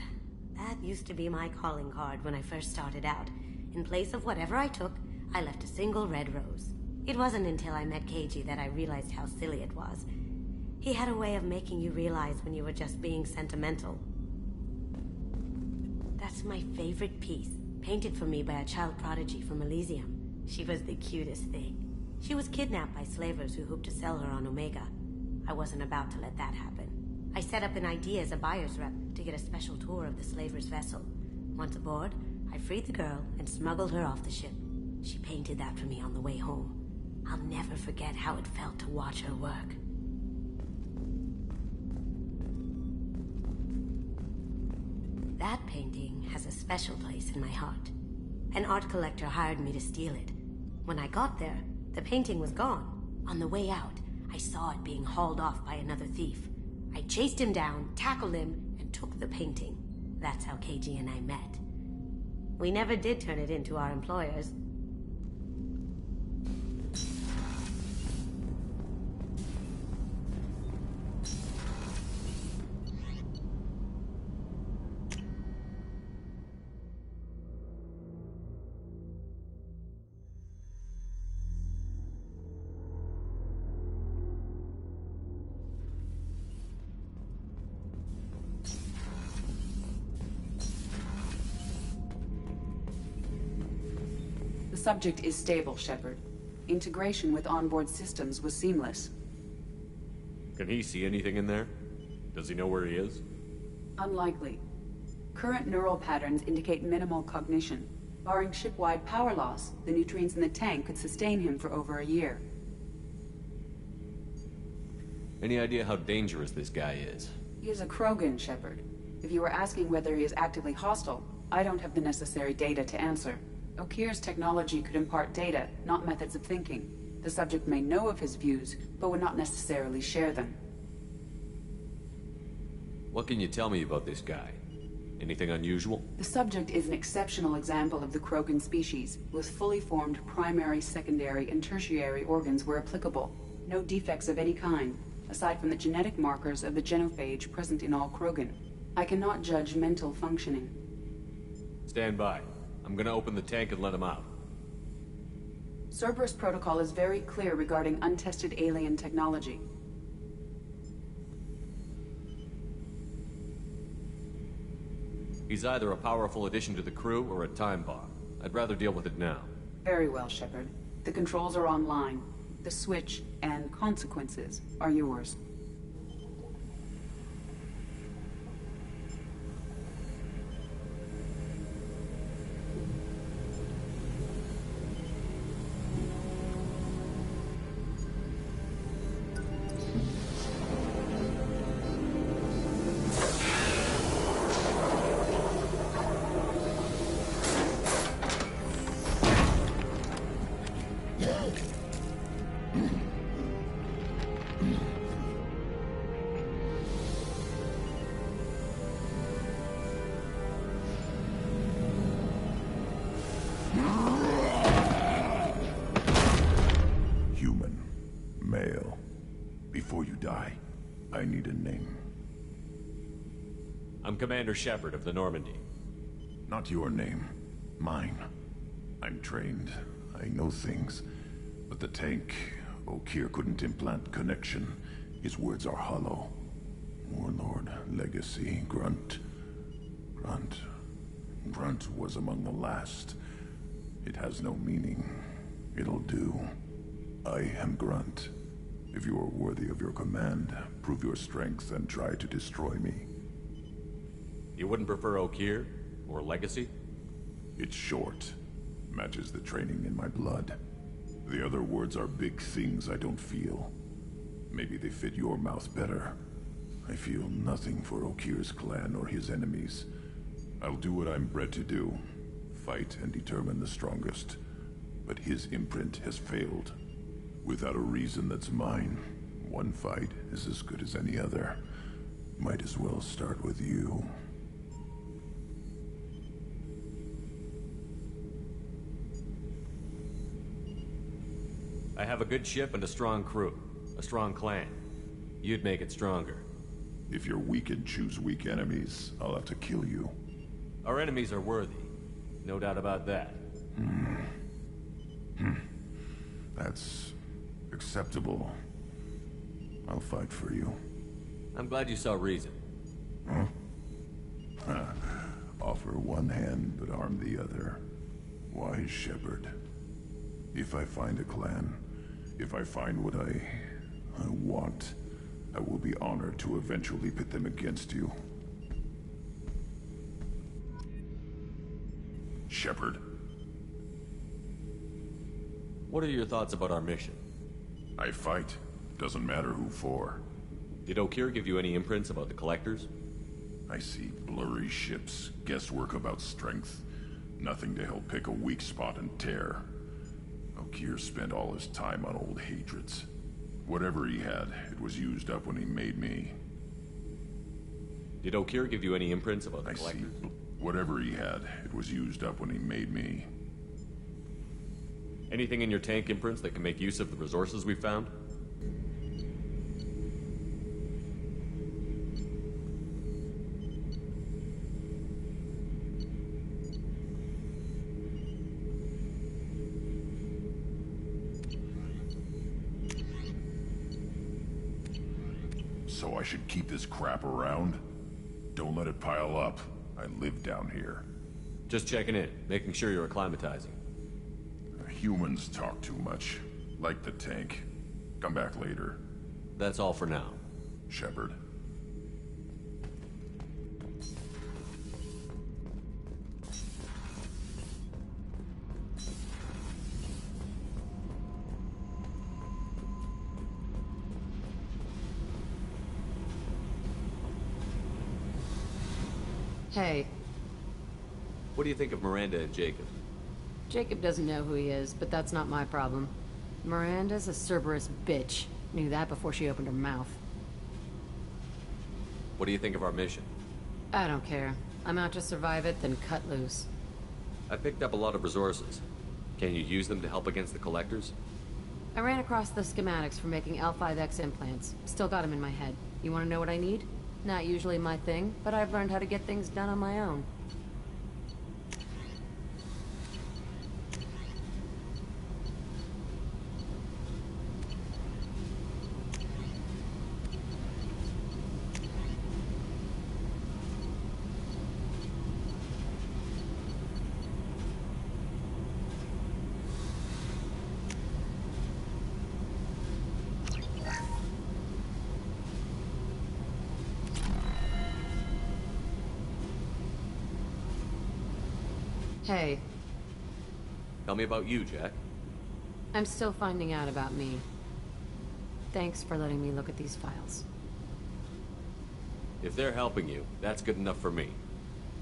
That used to be my calling card when I first started out. In place of whatever I took, I left a single red rose. It wasn't until I met KG that I realized how silly it was. He had a way of making you realize when you were just being sentimental. That's my favorite piece, painted for me by a child prodigy from Elysium. She was the cutest thing. She was kidnapped by slavers who hoped to sell her on Omega. I wasn't about to let that happen. I set up an idea as a buyer's rep to get a special tour of the slaver's vessel. Once aboard, I freed the girl and smuggled her off the ship. She painted that for me on the way home. I'll never forget how it felt to watch her work. That painting has a special place in my heart. An art collector hired me to steal it. When I got there, the painting was gone. On the way out, I saw it being hauled off by another thief. I chased him down, tackled him, and took the painting. That's how KG and I met. We never did turn it into our employers. The subject is stable, Shepard. Integration with onboard systems was seamless. Can he see anything in there? Does he know where he is? Unlikely. Current neural patterns indicate minimal cognition. Barring ship-wide power loss, the nutrients in the tank could sustain him for over a year. Any idea how dangerous this guy is? He is a Krogan, Shepard. If you were asking whether he is actively hostile, I don't have the necessary data to answer. Okeer's technology could impart data, not methods of thinking. The subject may know of his views, but would not necessarily share them. What can you tell me about this guy? Anything unusual? The subject is an exceptional example of the Krogan species, with fully formed primary, secondary, and tertiary organs where applicable. No defects of any kind, aside from the genetic markers of the genophage present in all Krogan. I cannot judge mental functioning. Stand by. I'm gonna open the tank and let him out. Cerberus protocol is very clear regarding untested alien technology. He's either a powerful addition to the crew or a time bomb. I'd rather deal with it now. Very well, Shepard. The controls are online. The switch and consequences are yours. Human. Male. Before you die, I need a name. I'm Commander Shepard of the Normandy. Not your name. Mine. I'm trained. I know things. But the tank, Okeer couldn't implant connection. His words are hollow. Warlord, Legacy, Grunt. Grunt was among the last. It has no meaning. It'll do. I am Grunt. If you are worthy of your command, prove your strength and try to destroy me. You wouldn't prefer Okeer? Or Legacy? It's short. Matches the training in my blood. The other words are big things I don't feel. Maybe they fit your mouth better. I feel nothing for Okeer's clan or his enemies. I'll do what I'm bred to do. Fight and determine the strongest. But his imprint has failed. Without a reason that's mine, one fight is as good as any other. Might as well start with you. I I have a good ship and a strong crew. A strong clan. You'd make it stronger. If you're weak and choose weak enemies, I'll have to kill you. Our enemies are worthy. No doubt about that. That's acceptable. I'll fight for you. I'm glad you saw reason. Huh? Offer one hand, but arm the other. Wise Shepard. If I find a clan, if I find what I want, I will be honored to eventually pit them against you. Shepard. What are your thoughts about our mission? I fight. Doesn't matter who for. Did Okeer give you any imprints about the Collectors? I see blurry ships, guesswork about strength. Nothing to help pick a weak spot and tear. Okeer spent all his time on old hatreds. Whatever he had, it was used up when he made me. Did Okeer give you any imprints about the I Collectors? see. Whatever he had, it was used up when he made me. Anything in your tank imprints that can make use of the resources we found? So I should keep this crap around? Don't let it pile up. I live down here. Just checking in, making sure you're acclimatizing. Humans talk too much. Like the tank. Come back later. That's all for now. Shepard. Hey. What do you think of Miranda and Jacob? Jacob doesn't know who he is, but that's not my problem. Miranda's a Cerberus bitch. Knew that before she opened her mouth. What do you think of our mission? I don't care. I'm out to survive it, then cut loose. I picked up a lot of resources. Can you use them to help against the Collectors? I ran across the schematics for making L5X implants. Still got them in my head. You want to know what I need? Not usually my thing, but I've learned how to get things done on my own. Hey. Tell me about you, Jack. I'm still finding out about me. Thanks for letting me look at these files. If they're helping you, that's good enough for me.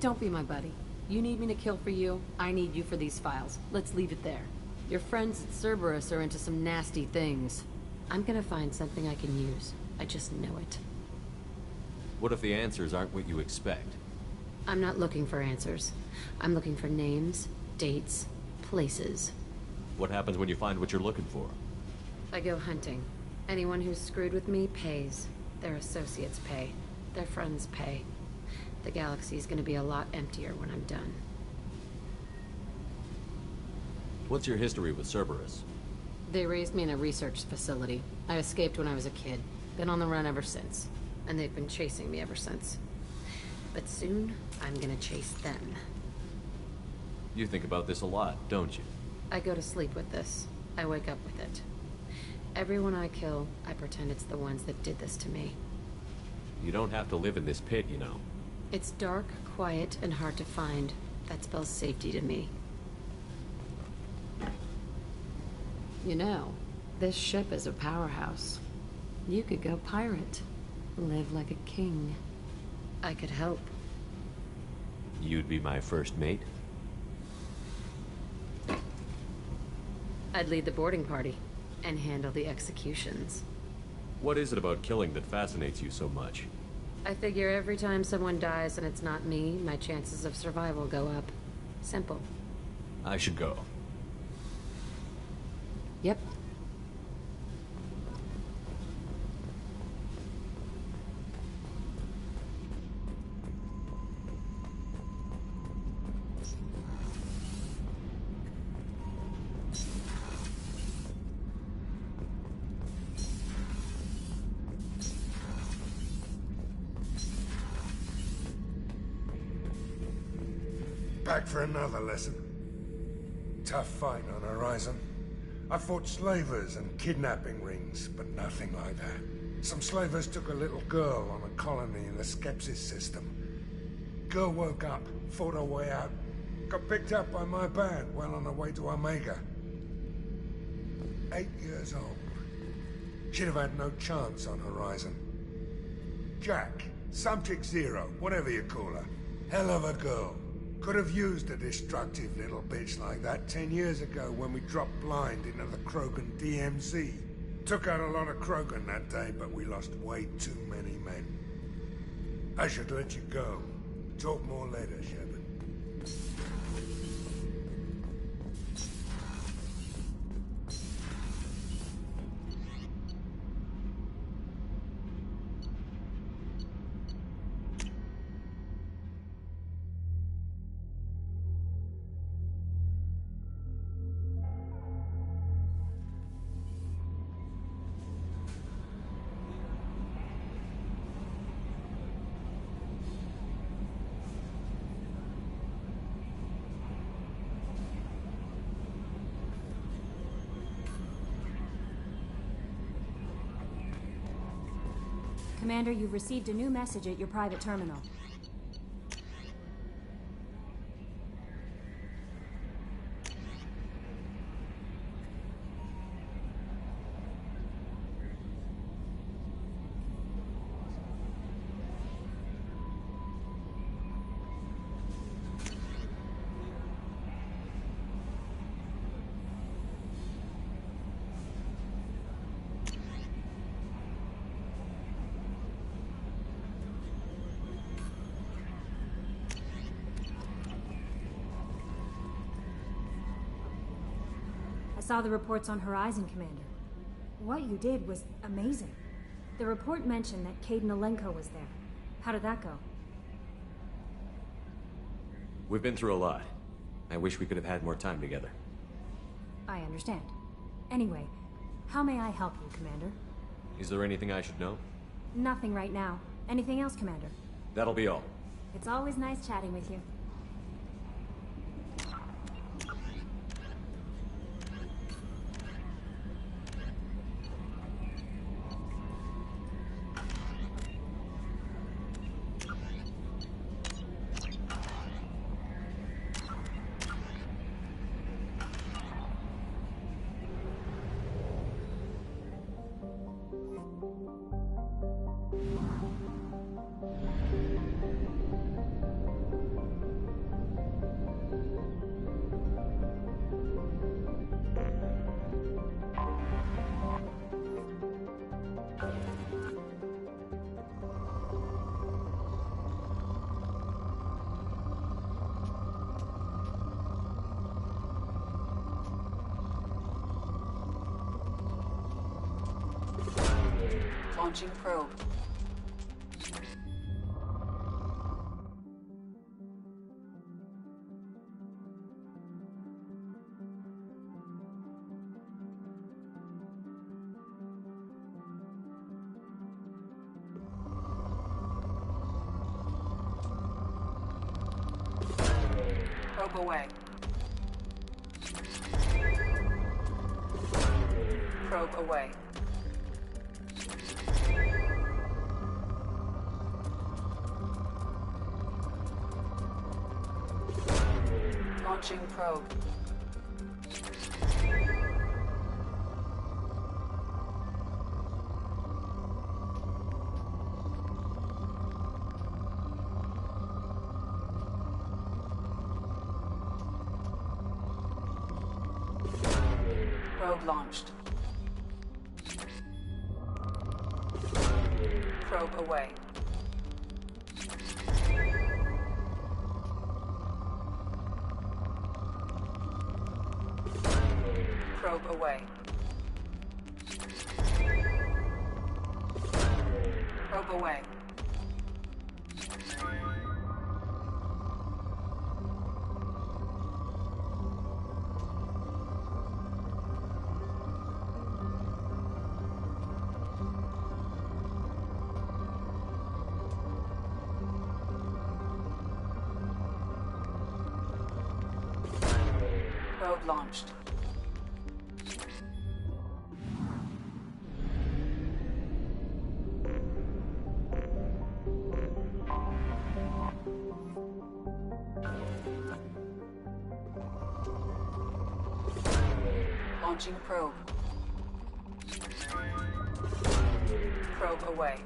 Don't be my buddy. You need me to kill for you, I need you for these files. Let's leave it there. Your friends at Cerberus are into some nasty things. I'm gonna find something I can use. I just know it. What if the answers aren't what you expect? I'm not looking for answers. I'm looking for names, dates, places. What happens when you find what you're looking for? I go hunting. Anyone who's screwed with me pays. Their associates pay. Their friends pay. The galaxy's gonna be a lot emptier when I'm done. What's your history with Cerberus? They raised me in a research facility. I escaped when I was a kid. Been on the run ever since. And they've been chasing me ever since. But soon, I'm gonna chase them. You think about this a lot, don't you? I go to sleep with this. I wake up with it. Everyone I kill, I pretend it's the ones that did this to me. You don't have to live in this pit, you know. It's dark, quiet, and hard to find. That spells safety to me. You know, this ship is a powerhouse. You could go pirate. Live like a king. I could help. You'd be my first mate? I'd lead the boarding party and handle the executions. What is it about killing that fascinates you so much? I figure every time someone dies and it's not me, my chances of survival go up. Simple. I should go. Yep. Back for another lesson. Tough fight on Horizon. I fought slavers and kidnapping rings, but nothing like that. Some slavers took a little girl on a colony in the Skepsis system. Girl woke up, fought her way out, got picked up by my band well on her way to Omega. 8 years old. She'd have had no chance on Horizon. Jack, Subject Zero, whatever you call her. Hell of a girl. Could have used a destructive little bitch like that 10 years ago when we dropped blind into the Krogan DMZ. Took out a lot of Krogan that day, but we lost way too many men. I should let you go. Talk more later, Shepard. Commander, you've received a new message at your private terminal. I saw the reports on Horizon, Commander. What you did was amazing. The report mentioned that Kaidan Alenko was there. How did that go? We've been through a lot. I wish we could have had more time together. I understand. Anyway, how may I help you, Commander? Is there anything I should know? Nothing right now. Anything else, Commander? That'll be all. It's always nice chatting with you. Launching probe. Probe away. Probe away. Launching probe. Probe launched. Probe away. Probe away. Probe away. Probe launched. Launching probe. Probe away.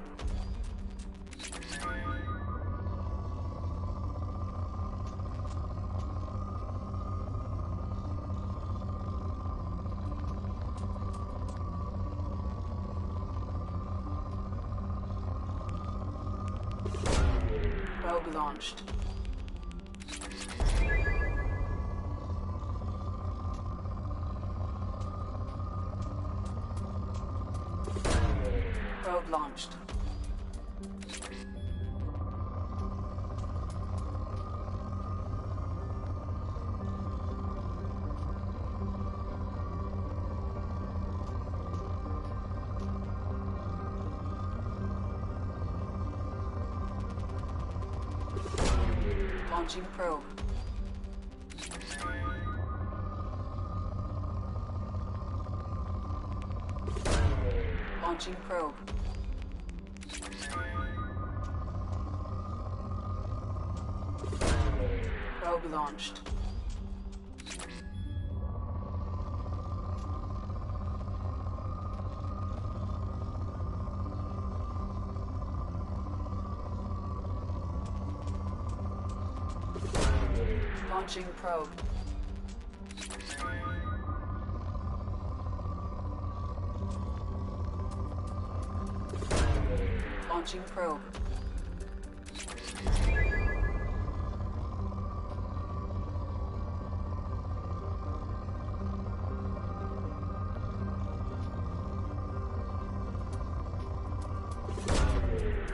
Probe launched. Probe launched. Launching probe. Launching probe. Probe launched. Launching probe. Launching probe.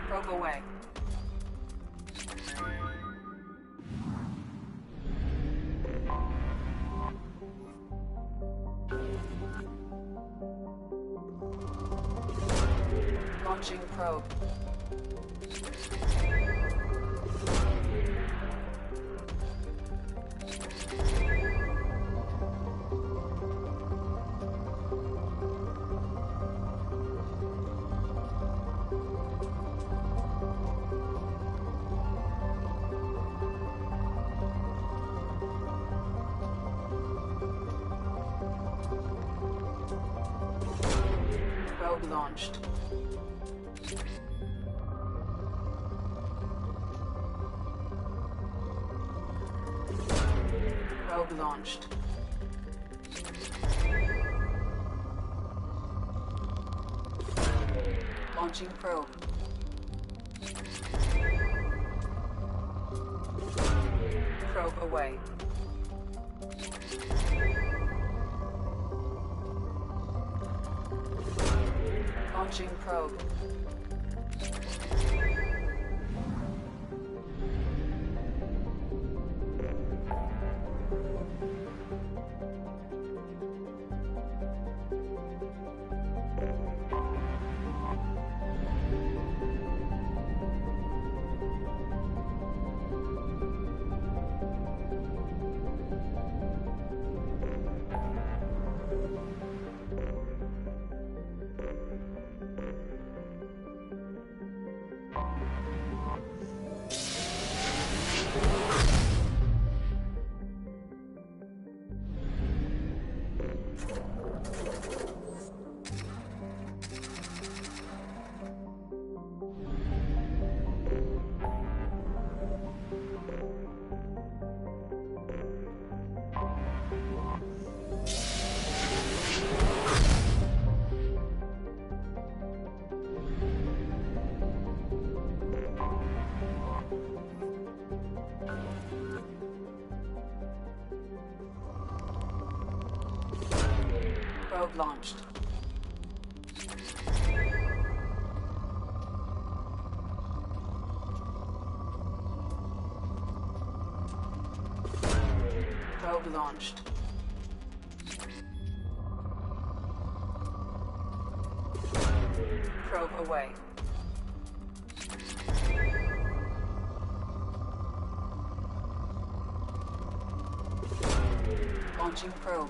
Probe away. Launching probe. Probe launched. Probe launched. Launching probe. Probe away. Launching probe. Probe launched. Probe launched. Probe away. Launching probe.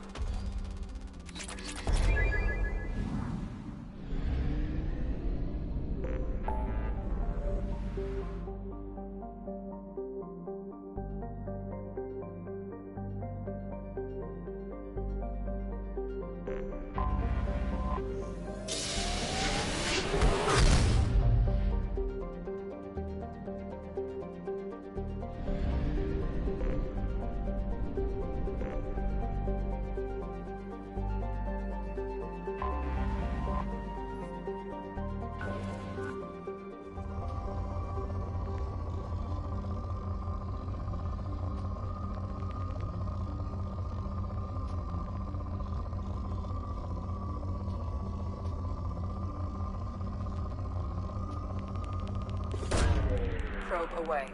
Probe away.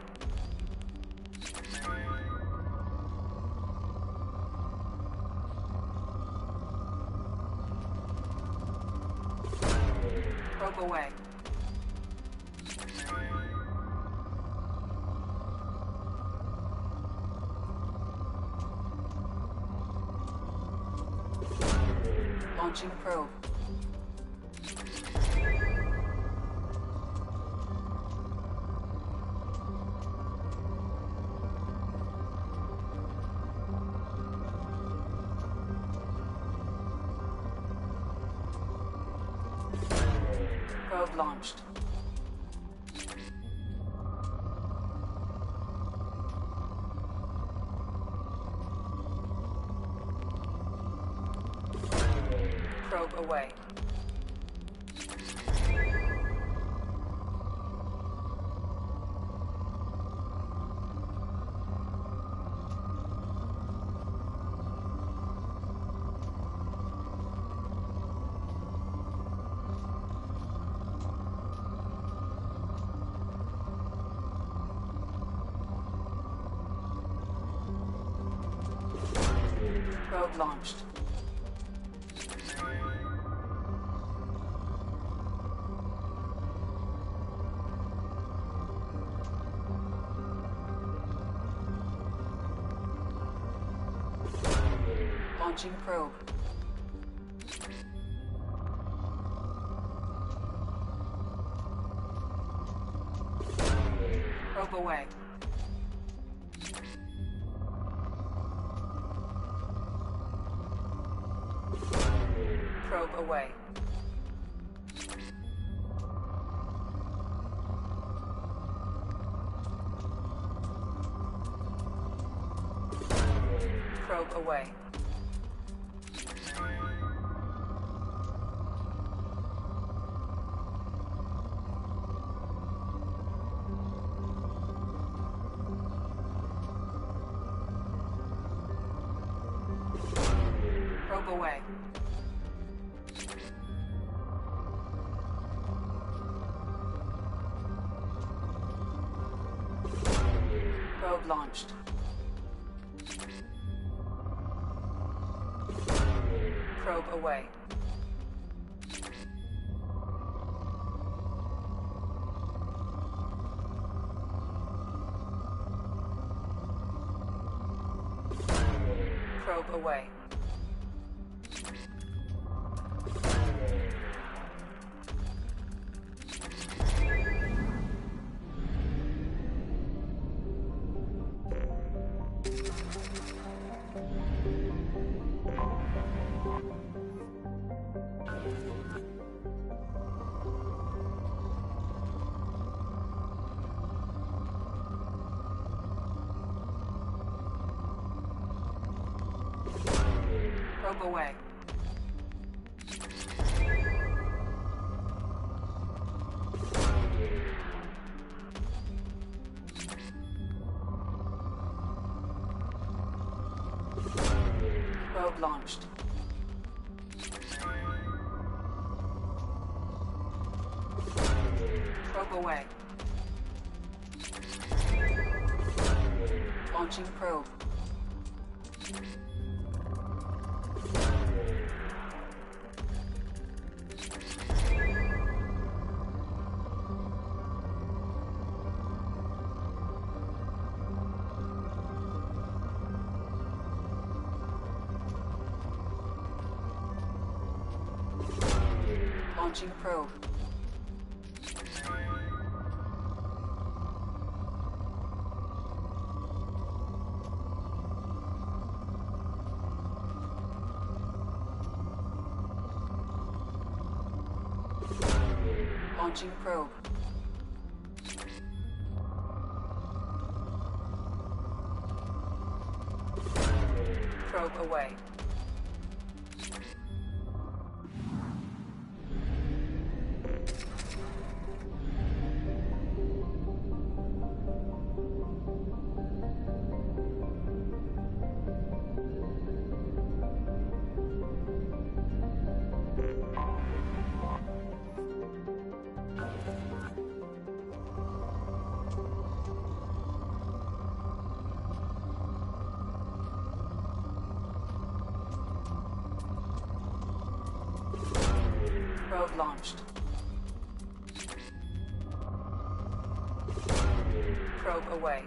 Probe away. Launching probe. Probe launched. Probe away. Probe launched. Launching probe. Probe away. Probe away. Probe away. Probe away. Probe launched. Probe away. Probe away. Probe away. Probe launched. Probe away. Launching probe. Launching probe. Launching probe. Probe away. Probe launched. Probe away.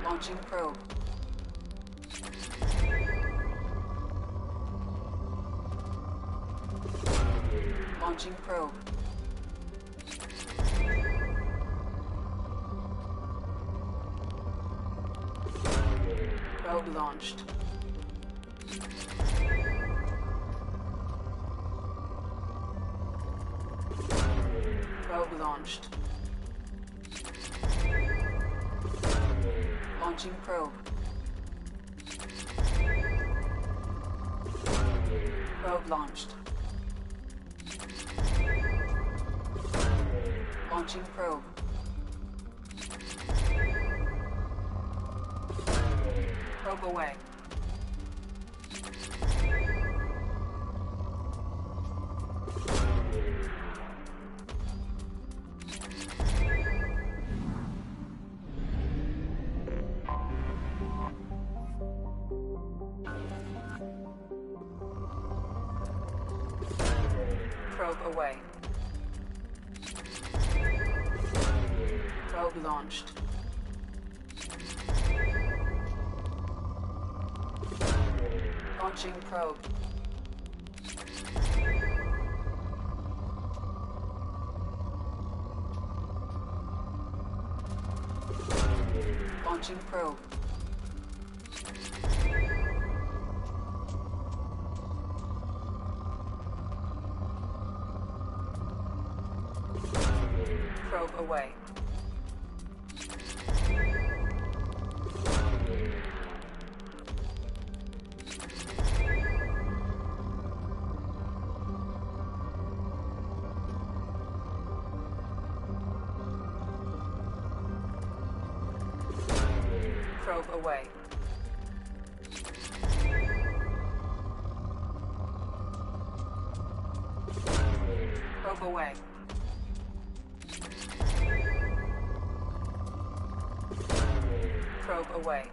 Launching probe. Launching probe. Probe launched. Probe launched. Launching probe. Probe launched. Launching probe. Probe away. Probe away. Probe launched. Launching probe. Launching probe. Probe away. Probe away. Probe away. Probe away.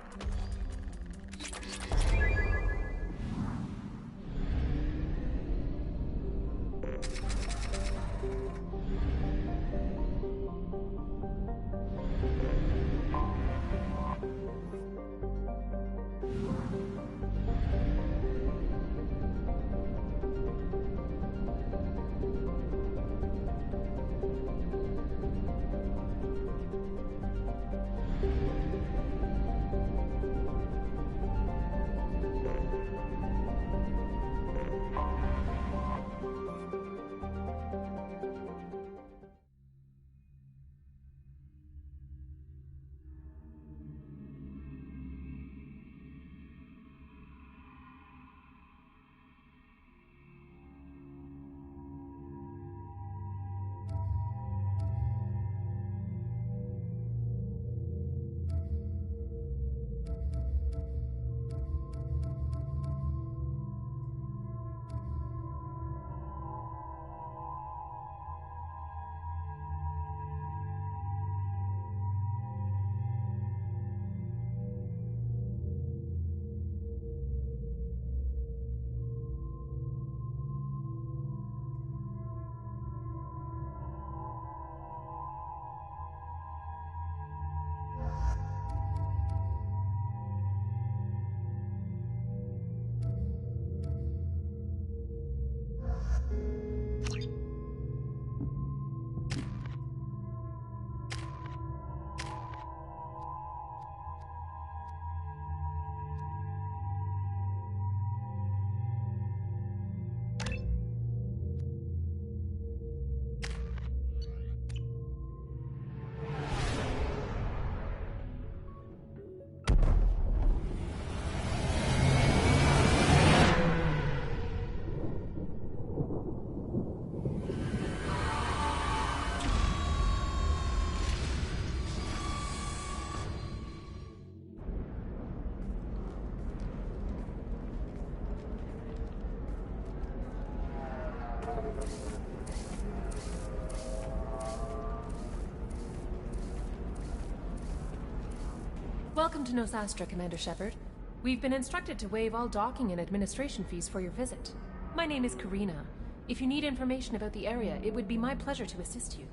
Welcome to Nosastra, Commander Shepard. We've been instructed to waive all docking and administration fees for your visit. My name is Karina. If you need information about the area, it would be my pleasure to assist you.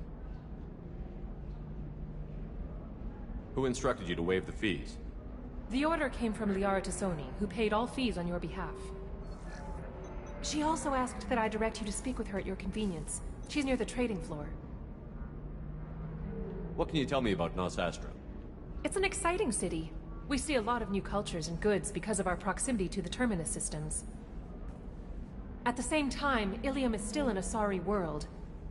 Who instructed you to waive the fees? The order came from Liara Tassoni, who paid all fees on your behalf. She also asked that I direct you to speak with her at your convenience. She's near the trading floor. What can you tell me about Nosastra? It's an exciting city. We see a lot of new cultures and goods because of our proximity to the Terminus systems. At the same time, Ilium is still an Asari world.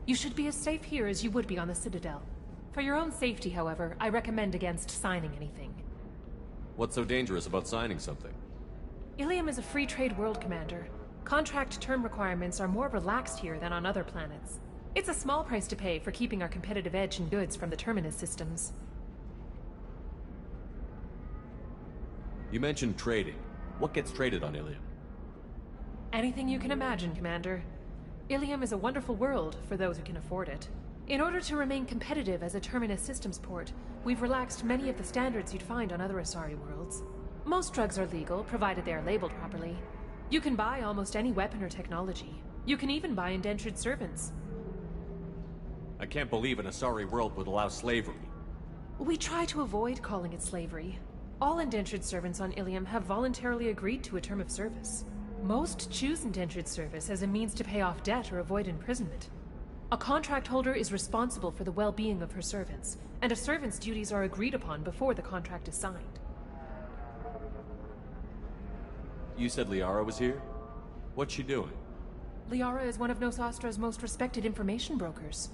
You should be as safe here as you would be on the Citadel. For your own safety, however, I recommend against signing anything. What's so dangerous about signing something? Ilium is a free trade world, Commander. Contract term requirements are more relaxed here than on other planets. It's a small price to pay for keeping our competitive edge in goods from the Terminus systems. You mentioned trading. What gets traded on Ilium? Anything you can imagine, Commander. Ilium is a wonderful world for those who can afford it. In order to remain competitive as a Terminus systems port, we've relaxed many of the standards you'd find on other Asari worlds. Most drugs are legal, provided they are labeled properly. You can buy almost any weapon or technology. You can even buy indentured servants. I can't believe an Asari world would allow slavery. We try to avoid calling it slavery. All indentured servants on Ilium have voluntarily agreed to a term of service. Most choose indentured service as a means to pay off debt or avoid imprisonment. A contract holder is responsible for the well-being of her servants, and a servant's duties are agreed upon before the contract is signed. You said Liara was here? What's she doing? Liara is one of Nosastra's most respected information brokers.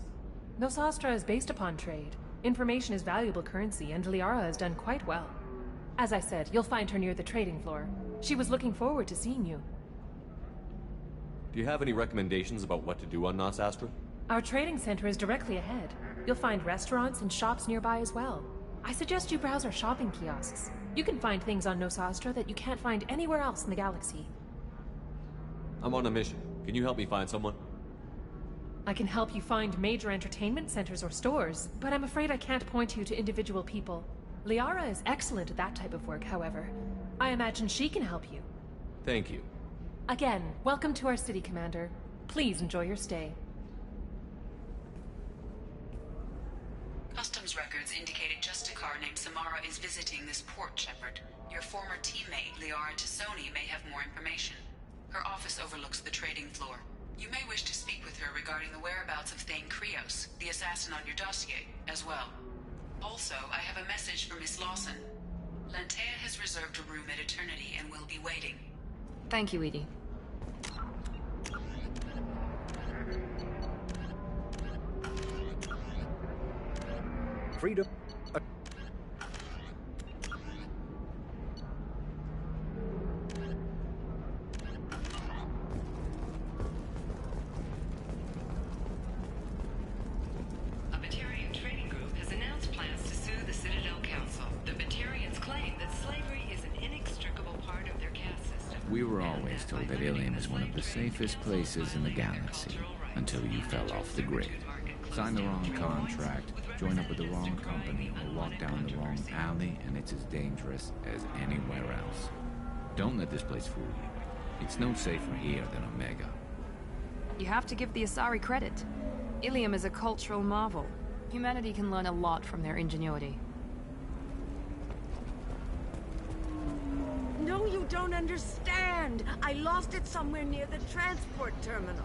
Nosastra is based upon trade. Information is valuable currency, and Liara has done quite well. As I said, you'll find her near the trading floor. She was looking forward to seeing you. Do you have any recommendations about what to do on Nosastra? Our trading center is directly ahead. You'll find restaurants and shops nearby as well. I suggest you browse our shopping kiosks. You can find things on Nosastra that you can't find anywhere else in the galaxy. I'm on a mission. Can you help me find someone? I can help you find major entertainment centers or stores, but I'm afraid I can't point you to individual people. Liara is excellent at that type of work, however. I imagine she can help you. Thank you. Again, welcome to our city, Commander. Please enjoy your stay. Customs records indicated just a car named Samara is visiting this port, Shepard. Your former teammate, Liara Tassoni, may have more information. Her office overlooks the trading floor. You may wish to speak with her regarding the whereabouts of Thane Krios, the assassin on your dossier, as well. Also, I have a message for Miss Lawson. Lantea has reserved a room at Eternity and will be waiting. Thank you, EDI. Freedom. We were always told that Ilium is one of the safest places in the galaxy, until you fell off the grid. Sign the wrong contract, join up with the wrong company, or walk down the wrong alley, and it's as dangerous as anywhere else. Don't let this place fool you. It's no safer here than Omega. You have to give the Asari credit. Ilium is a cultural marvel. Humanity can learn a lot from their ingenuity. No, you don't understand. I lost it somewhere near the transport terminal.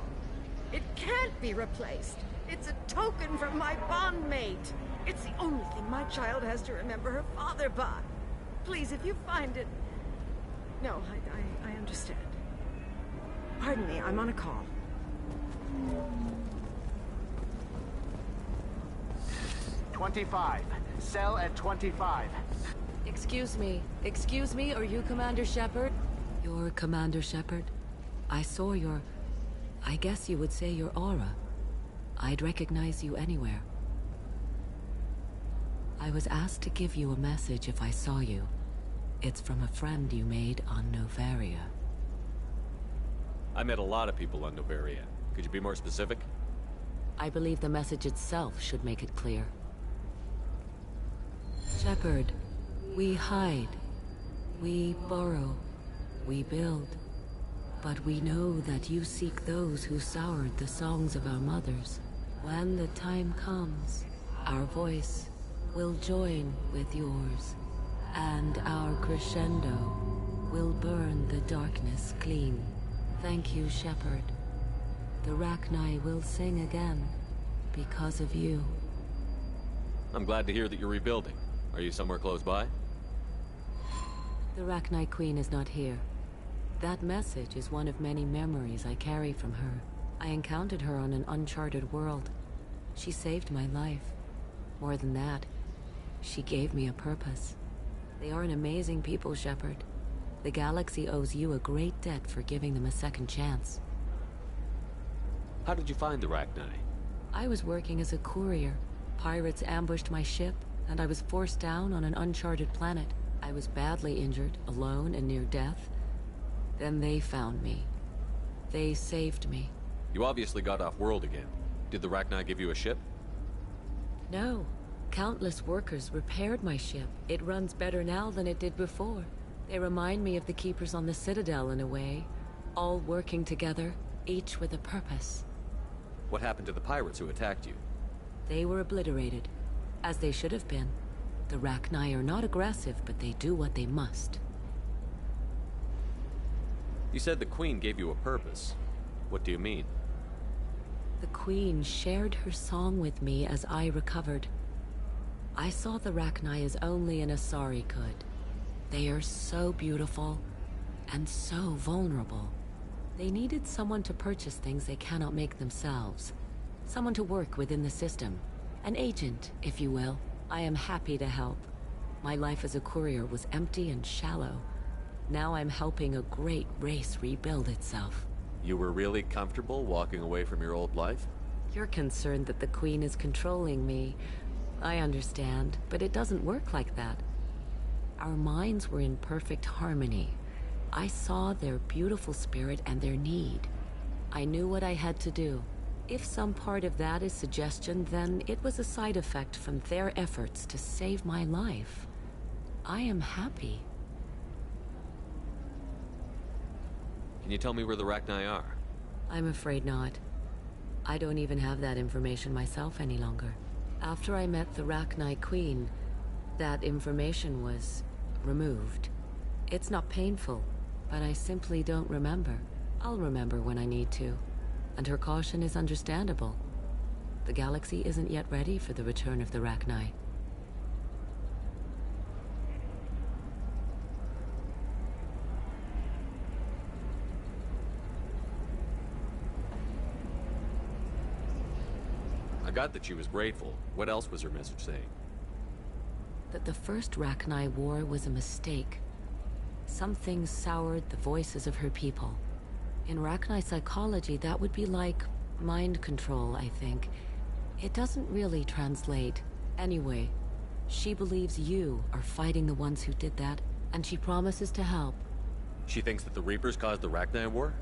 It can't be replaced. It's a token from my bondmate. It's the only thing my child has to remember her father by. Please, if you find it... No, I understand. Pardon me, I'm on a call. "25. Cell at 25. Excuse me, are you Commander Shepard? You're Commander Shepard? I saw your... I guess you would say your aura. I'd recognize you anywhere. I was asked to give you a message if I saw you. It's from a friend you made on Noveria. I met a lot of people on Noveria. Could you be more specific? I believe the message itself should make it clear. Shepard, We hide. We borrow. We build. But we know that you seek those who soured the songs of our mothers. When the time comes, our voice will join with yours, and our crescendo will burn the darkness clean. Thank you, Shepard. The Rachni will sing again because of you. I'm glad to hear that you're rebuilding. Are you somewhere close by? The Rachni Queen is not here. That message is one of many memories I carry from her. I encountered her on an uncharted world. She saved my life. More than that, she gave me a purpose. They are an amazing people, Shepard. The galaxy owes you a great debt for giving them a second chance. How did you find the Rachni? I was working as a courier. Pirates ambushed my ship, and I was forced down on an uncharted planet. I was badly injured, alone and near death. Then they found me. They saved me. You obviously got off world again. Did the Rachni give you a ship? No. Countless workers repaired my ship. It runs better now than it did before. They remind me of the Keepers on the Citadel in a way. All working together, each with a purpose. What happened to the pirates who attacked you? They were obliterated, as they should have been. The Rachni are not aggressive, but they do what they must. You said the Queen gave you a purpose. What do you mean? The Queen shared her song with me as I recovered. I saw the Rachni as only an Asari could. They are so beautiful, and so vulnerable. They needed someone to purchase things they cannot make themselves. Someone to work within the system. An agent, if you will. I am happy to help. My life as a courier was empty and shallow. Now I'm helping a great race rebuild itself. You were really comfortable walking away from your old life? You're concerned that the Queen is controlling me. I understand, but it doesn't work like that. Our minds were in perfect harmony. I saw their beautiful spirit and their need. I knew what I had to do. If some part of that is suggestion, then it was a side effect from their efforts to save my life. I am happy. Can you tell me where the Rachni are? I'm afraid not. I don't even have that information myself any longer. After I met the Rachni Queen, that information was removed. It's not painful, but I simply don't remember. I'll remember when I need to. And her caution is understandable. The galaxy isn't yet ready for the return of the Rachni. I got that she was grateful. What else was her message saying? That the first Rachni war was a mistake. Something soured the voices of her people. In Rachni psychology, that would be like mind control, I think. It doesn't really translate. Anyway, she believes you are fighting the ones who did that, and she promises to help. She thinks that the Reapers caused the Rachni war?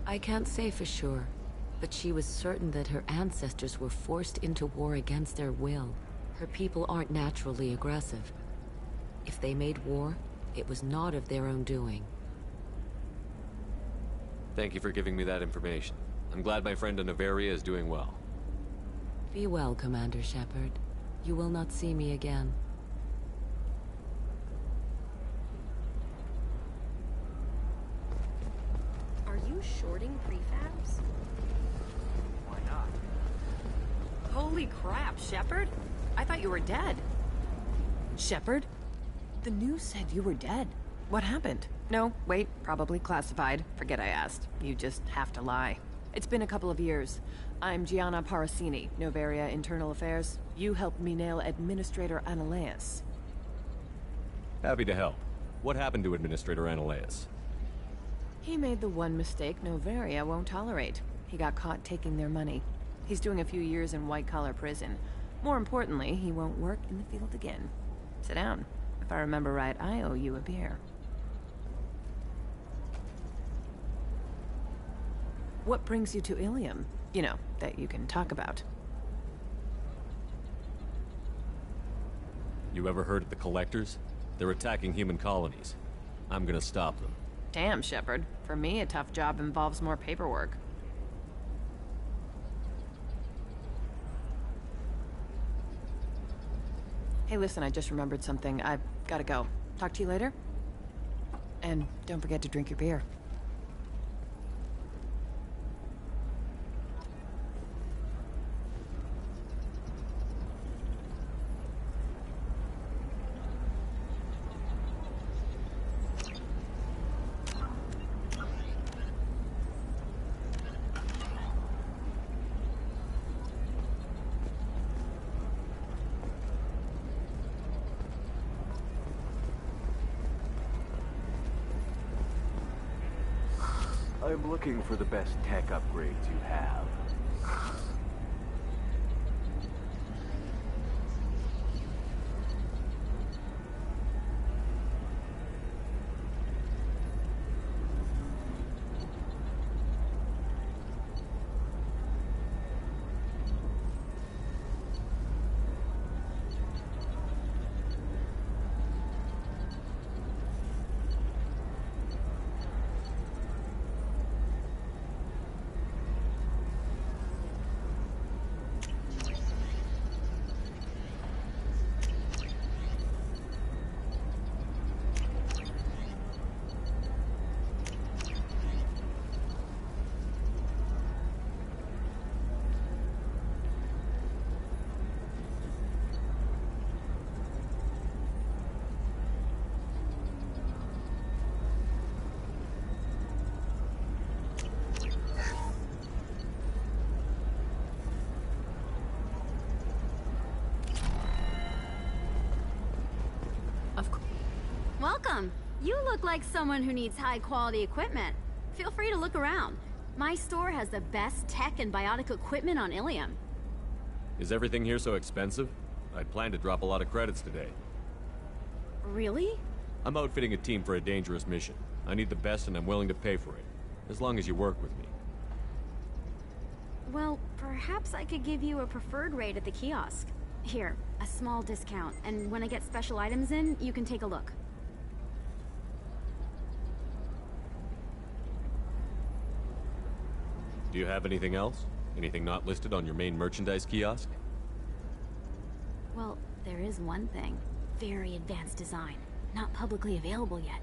I can't say for sure, but she was certain that her ancestors were forced into war against their will. Her people aren't naturally aggressive. If they made war, it was not of their own doing. Thank you for giving me that information. I'm glad my friend in Noveria is doing well. Be well, Commander Shepard. You will not see me again. Are you shorting prefabs? Why not? Holy crap, Shepard! I thought you were dead. Shepard? The news said you were dead. What happened? No, wait, probably classified. Forget I asked. You just have to lie. It's been a couple of years. I'm Gianna Parasini, Noveria Internal Affairs. You helped me nail Administrator Analeas. Happy to help. What happened to Administrator Analeas? He made the one mistake Noveria won't tolerate. He got caught taking their money. He's doing a few years in white-collar prison. More importantly, he won't work in the field again. Sit down. If I remember right, I owe you a beer. What brings you to Ilium? You know, that you can talk about. You ever heard of the Collectors? They're attacking human colonies. I'm gonna stop them. Damn, Shepard. For me, a tough job involves more paperwork. Hey, listen, I just remembered something. I've gotta go. Talk to you later? And don't forget to drink your beer. I'm looking for the best tech upgrades you have. Welcome. You look like someone who needs high-quality equipment. Feel free to look around. My store has the best tech and biotic equipment on Ilium. Is everything here so expensive? I plan to drop a lot of credits today. Really? I'm outfitting a team for a dangerous mission. I need the best and I'm willing to pay for it. As long as you work with me. Well, perhaps I could give you a preferred rate at the kiosk. Here, a small discount, and when I get special items in, you can take a look. Do you have anything else? Anything not listed on your main merchandise kiosk? Well, there is one thing. Very advanced design. Not publicly available yet.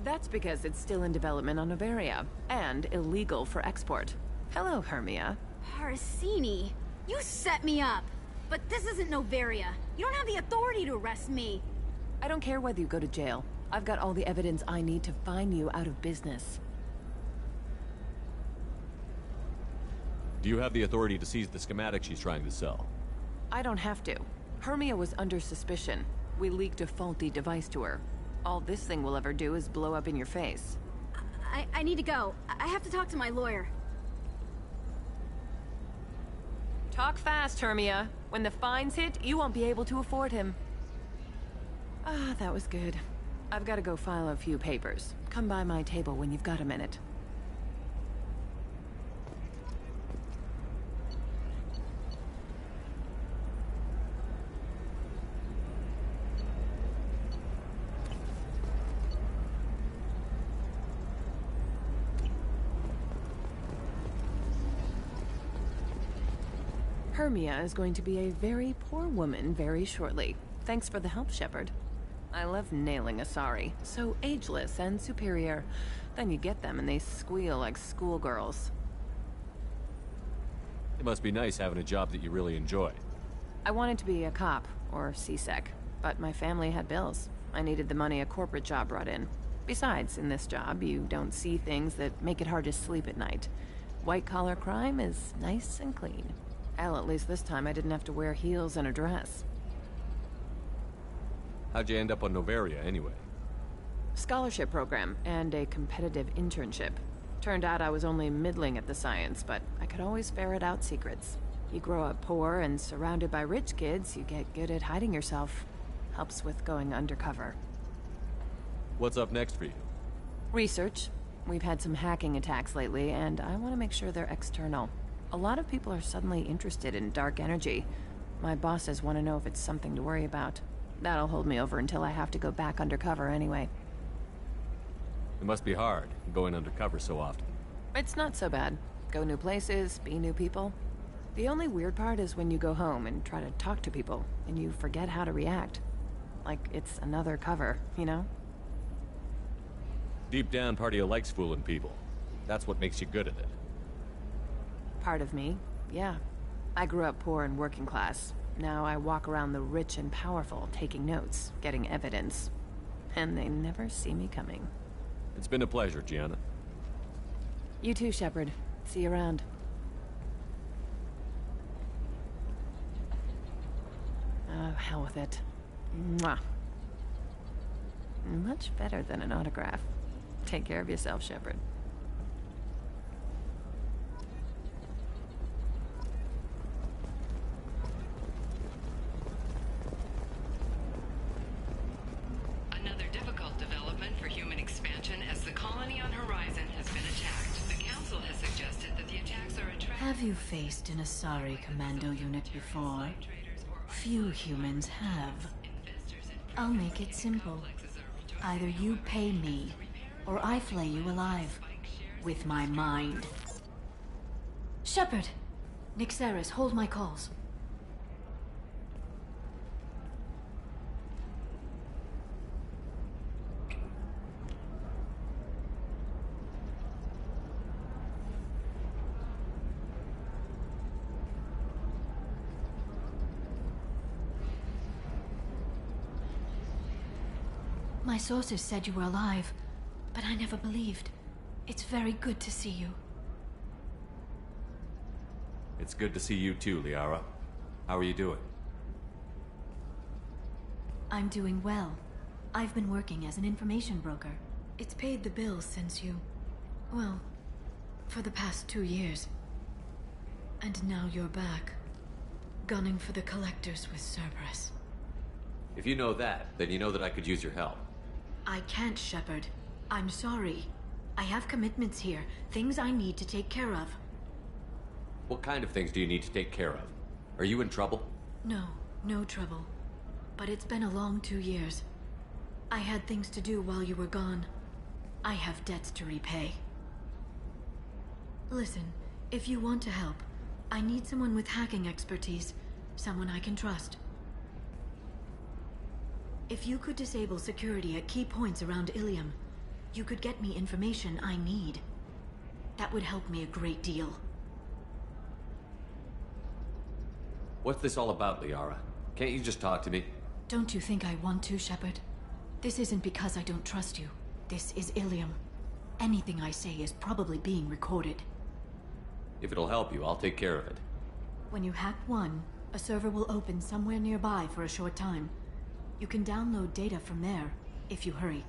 That's because it's still in development on Noveria, and illegal for export. Hello, Hermia. Parsini, you set me up! But this isn't Noveria. You don't have the authority to arrest me. I don't care whether you go to jail. I've got all the evidence I need to find you out of business. Do you have the authority to seize the schematic she's trying to sell? I don't have to. Hermia was under suspicion. We leaked a faulty device to her. All this thing will ever do is blow up in your face. I need to go. I have to talk to my lawyer. Talk fast, Hermia. When the fines hit, you won't be able to afford him. Ah, that was good. I've got to go file a few papers. Come by my table when you've got a minute. Hermia is going to be a very poor woman very shortly. Thanks for the help, Shepard. I love nailing Asari. So ageless and superior. Then you get them and they squeal like schoolgirls. It must be nice having a job that you really enjoy. I wanted to be a cop, or CSEC, but my family had bills. I needed the money a corporate job brought in. Besides, in this job, you don't see things that make it hard to sleep at night. White-collar crime is nice and clean. Hell, at least this time I didn't have to wear heels and a dress. How'd you end up on Noveria, anyway? Scholarship program, and a competitive internship. Turned out I was only middling at the science, but I could always ferret out secrets. You grow up poor and surrounded by rich kids, you get good at hiding yourself. Helps with going undercover. What's up next for you? Research. We've had some hacking attacks lately, and I want to make sure they're external. A lot of people are suddenly interested in dark energy. My bosses want to know if it's something to worry about. That'll hold me over until I have to go back undercover anyway. It must be hard, going undercover so often. It's not so bad. Go new places, be new people. The only weird part is when you go home and try to talk to people, and you forget how to react. Like it's another cover, you know? Deep down, part of you likes fooling people. That's what makes you good at it. Part of me, yeah. I grew up poor and working class. Now I walk around the rich and powerful, taking notes, getting evidence. And they never see me coming. It's been a pleasure, Gianna. You too, Shepard. See you around. Oh, hell with it. Mwah. Much better than an autograph. Take care of yourself, Shepard. Another difficult development for human expansion as the colony on Horizon has been attacked. The Council has suggested that the attacks are attracting... Have you faced an Asari commando unit before? Few humans have. I'll make it simple. Either you pay me, or I flay you alive. With my mind. Shepard! Nixeris, hold my calls. My sources said you were alive, but I never believed. It's very good to see you. It's good to see you too, Liara. How are you doing? I'm doing well. I've been working as an information broker. It's paid the bills since you... well, for the past 2 years. And now you're back, gunning for the Collectors with Cerberus. If you know that, then you know that I could use your help. I can't, Shepard. I'm sorry. I have commitments here, things I need to take care of. What kind of things do you need to take care of? Are you in trouble? No, no trouble. But it's been a long 2 years. I had things to do while you were gone. I have debts to repay. Listen, if you want to help, I need someone with hacking expertise. Someone I can trust. If you could disable security at key points around Ilium, you could get me information I need. That would help me a great deal. What's this all about, Liara? Can't you just talk to me? Don't you think I want to, Shepard? This isn't because I don't trust you. This is Ilium. Anything I say is probably being recorded. If it'll help you, I'll take care of it. When you hack one, a server will open somewhere nearby for a short time. You can download data from there, if you hurry.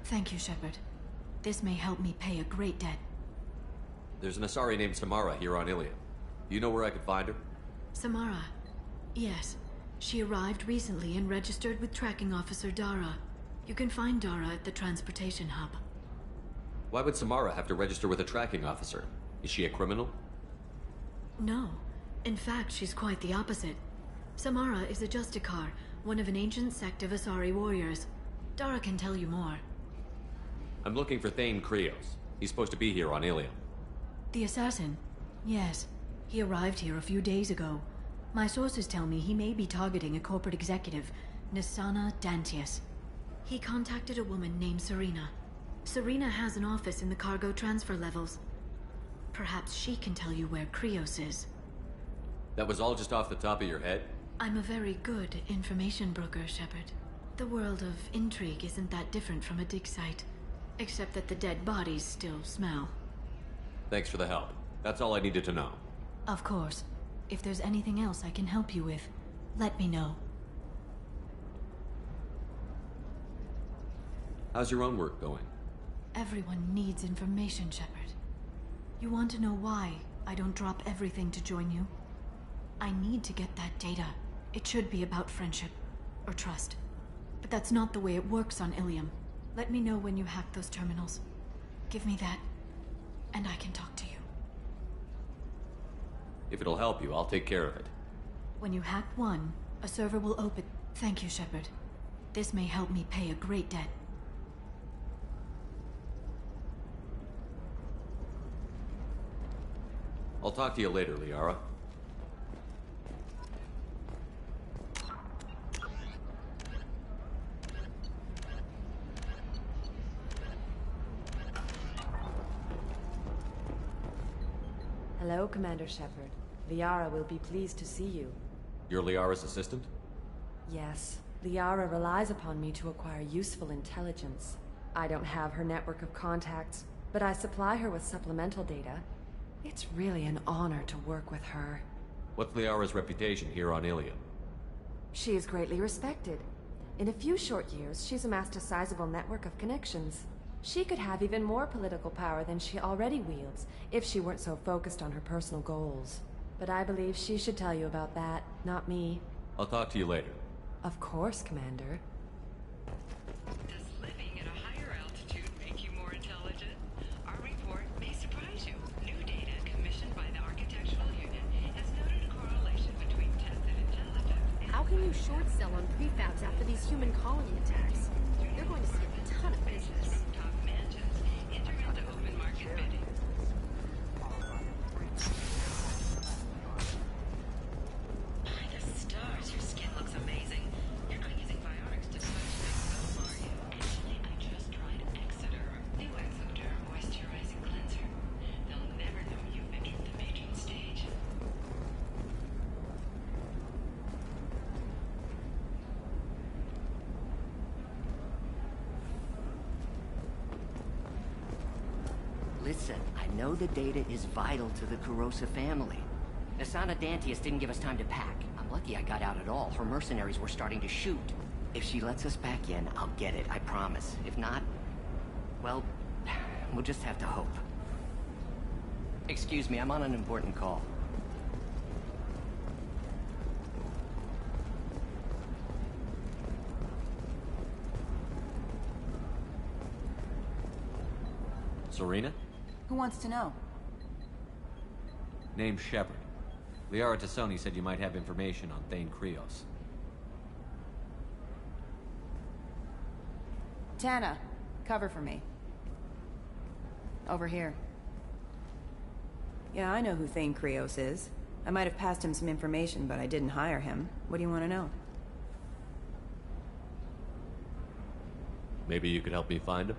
Thank you, Shepard. This may help me pay a great debt. There's an Asari named Samara here on Ilium. Do you know where I could find her? Samara? Yes. She arrived recently and registered with Tracking Officer Dara. You can find Dara at the transportation hub. Why would Samara have to register with a tracking officer? Is she a criminal? No. In fact, she's quite the opposite. Samara is a Justicar, one of an ancient sect of Asari warriors. Dara can tell you more. I'm looking for Thane Krios. He's supposed to be here on Ilium. The assassin? Yes. He arrived here a few days ago. My sources tell me he may be targeting a corporate executive, Nisana Dantius. He contacted a woman named Serena. Serena has an office in the cargo transfer levels. Perhaps she can tell you where Krios is. That was all just off the top of your head? I'm a very good information broker, Shepard. The world of intrigue isn't that different from a dig site, except that the dead bodies still smell. Thanks for the help. That's all I needed to know. Of course. If there's anything else I can help you with, let me know. How's your own work going? Everyone needs information, Shepard. You want to know why I don't drop everything to join you? I need to get that data. It should be about friendship, or trust. But that's not the way it works on Ilium. Let me know when you hack those terminals. Give me that, and I can talk to you. If it'll help you, I'll take care of it. When you hack one, a server will open. Thank you, Shepard. This may help me pay a great debt. I'll talk to you later, Liara. Hello, Commander Shepard. Liara will be pleased to see you. You're Liara's assistant? Yes. Liara relies upon me to acquire useful intelligence. I don't have her network of contacts, but I supply her with supplemental data. It's really an honor to work with her. What's Liara's reputation here on Ilium? She is greatly respected. In a few short years, she's amassed a sizable network of connections. She could have even more political power than she already wields, if she weren't so focused on her personal goals. But I believe she should tell you about that, not me. I'll talk to you later. Of course, Commander. Does living at a higher altitude make you more intelligent? Our report may surprise you. New data commissioned by the Architectural Unit has noted a correlation between tested intelligence and... How can you short sell on prefabs after these human colony attacks? You're going to see a ton of business. Top mansions enter into open market bidding. By the stars, your skin looks amazing. You're not using biotics to touch myself, are you? Actually, I just tried Exoderm. New Exoderm moisturizing cleanser. They'll never know you've entered the matron stage. Listen, I know the data is vital to the Kurosa family. Nasana Dantius didn't give us time to pack. I'm lucky I got out at all. Her mercenaries were starting to shoot. If she lets us back in, I'll get it, I promise. If not, well, we'll just have to hope. Excuse me, I'm on an important call. Serena? Who wants to know? Name's Shepard. Liara Tassoni said you might have information on Thane Krios. Tana, cover for me. Over here. Yeah, I know who Thane Krios is. I might have passed him some information, but I didn't hire him. What do you want to know? Maybe you could help me find him?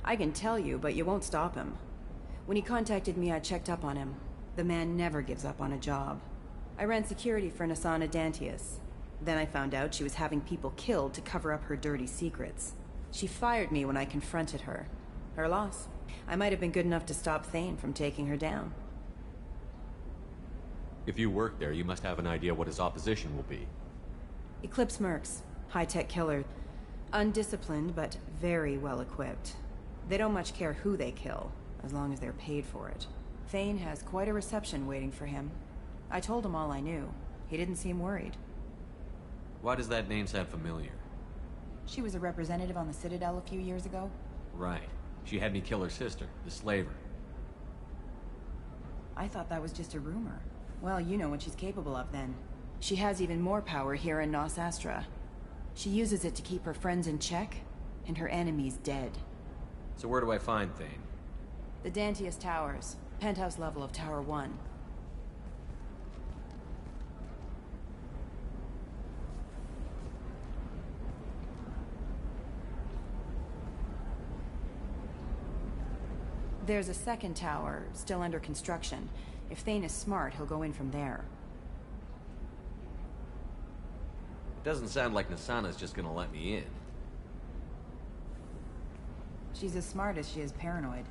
I can tell you, but you won't stop him. When he contacted me, I checked up on him. The man never gives up on a job. I ran security for Nasana Dantius. Then I found out she was having people killed to cover up her dirty secrets. She fired me when I confronted her. Her loss. I might have been good enough to stop Thane from taking her down. If you work there, you must have an idea what his opposition will be. Eclipse Mercs. High-tech killer. Undisciplined, but very well-equipped. They don't much care who they kill, as long as they're paid for it. Thane has quite a reception waiting for him. I told him all I knew. He didn't seem worried. Why does that name sound familiar? She was a representative on the Citadel a few years ago. Right. She had me kill her sister, the slaver. I thought that was just a rumor. Well, you know what she's capable of then. She has even more power here in Nos Astra. She uses it to keep her friends in check, and her enemies dead. So where do I find Thane? The Dantius Towers. Penthouse level of Tower 1. There's a second tower, still under construction. If Thane is smart, he'll go in from there. Doesn't sound like Nasana's just gonna let me in. She's as smart as she is paranoid.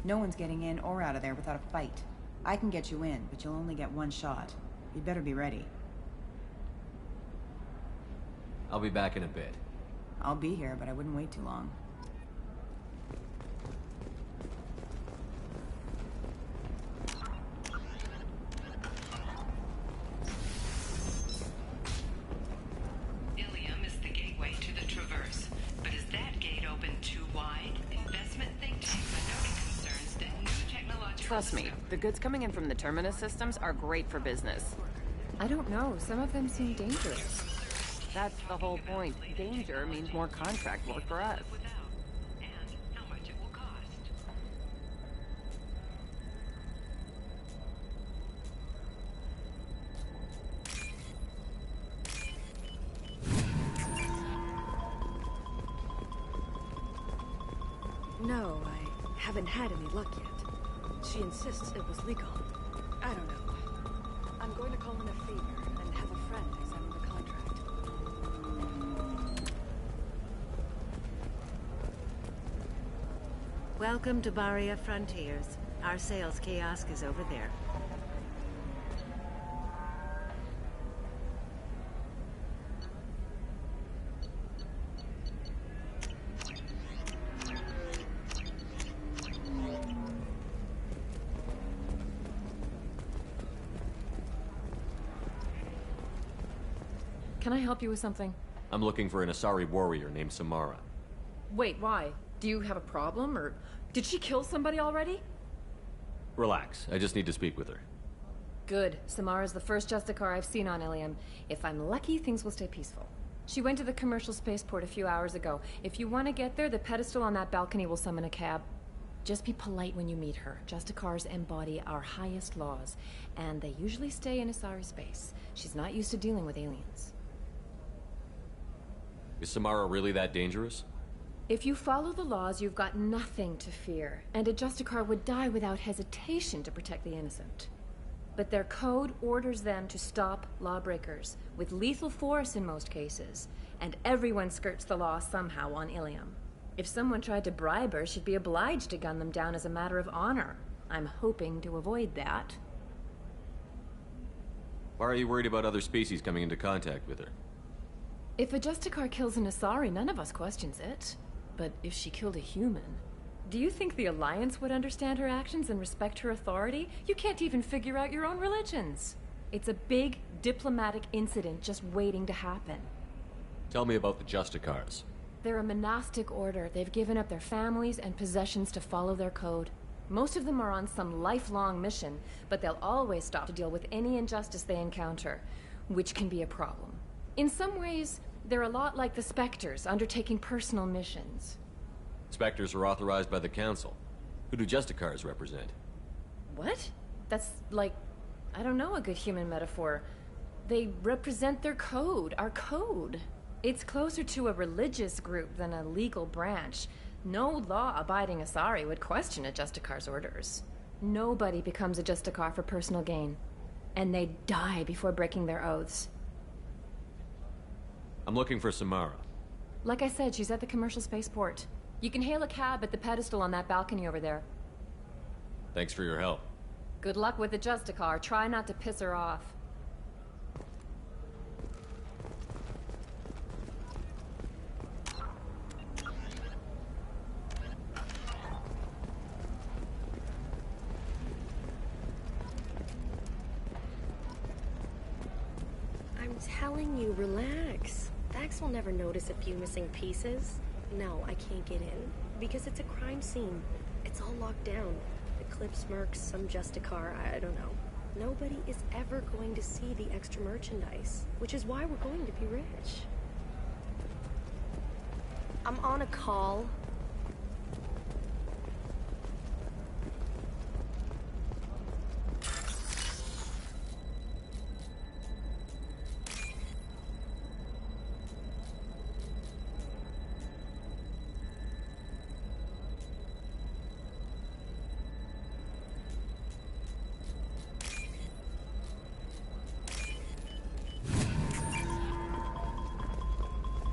No one's getting in or out of there without a fight. I can get you in, but you'll only get one shot. You'd better be ready. I'll be back in a bit. I'll be here, but I wouldn't wait too long. Ilium is the gateway to the Traverse, but is that gate open too wide? Investment think tanks are noting concerns that new technological... Trust me, the goods coming in from the Terminus systems are great for business. I don't know, some of them seem dangerous. That's the whole point. Danger means more contract work for us. No, I haven't had any luck yet. She insists it was legal. I don't know. I'm going to call in a favor and have a friend examine the contract. Welcome to Baria Frontiers. Our sales kiosk is over there. Can I help you with something? I'm looking for an Asari warrior named Samara. Wait, why? Do you have a problem, or did she kill somebody already? Relax, I just need to speak with her. Good. Samara's the first Justicar I've seen on Ilium. If I'm lucky, things will stay peaceful. She went to the commercial spaceport a few hours ago. If you want to get there, the pedestal on that balcony will summon a cab. Just be polite when you meet her. Justicars embody our highest laws, and they usually stay in Asari space. She's not used to dealing with aliens. Is Samara really that dangerous? If you follow the laws, you've got nothing to fear, and a Justicar would die without hesitation to protect the innocent. But their code orders them to stop lawbreakers, with lethal force in most cases, and everyone skirts the law somehow on Ilium. If someone tried to bribe her, she'd be obliged to gun them down as a matter of honor. I'm hoping to avoid that. Why are you worried about other species coming into contact with her? If a Justicar kills an Asari, none of us questions it. But if she killed a human, do you think the Alliance would understand her actions and respect her authority? You can't even figure out your own religions. It's a big diplomatic incident just waiting to happen. Tell me about the Justicars. They're a monastic order. They've given up their families and possessions to follow their code. Most of them are on some lifelong mission, but they'll always stop to deal with any injustice they encounter, which can be a problem. In some ways, they're a lot like the Spectres, undertaking personal missions. Spectres are authorized by the Council. Who do Justicars represent? What? That's like, I don't know a good human metaphor. They represent their code, our code. It's closer to a religious group than a legal branch. No law-abiding Asari would question a Justicar's orders. Nobody becomes a Justicar for personal gain. And they die before breaking their oaths. I'm looking for Samara. Like I said, she's at the commercial spaceport. You can hail a cab at the pedestal on that balcony over there. Thanks for your help. Good luck with the Justicar. Try not to piss her off. I'm telling you, relax. Dax will never notice a few missing pieces. No, I can't get in, because it's a crime scene. It's all locked down. Eclipse mercs, some Justicar, I don't know. Nobody is ever going to see the extra merchandise, which is why we're going to be rich. I'm on a call.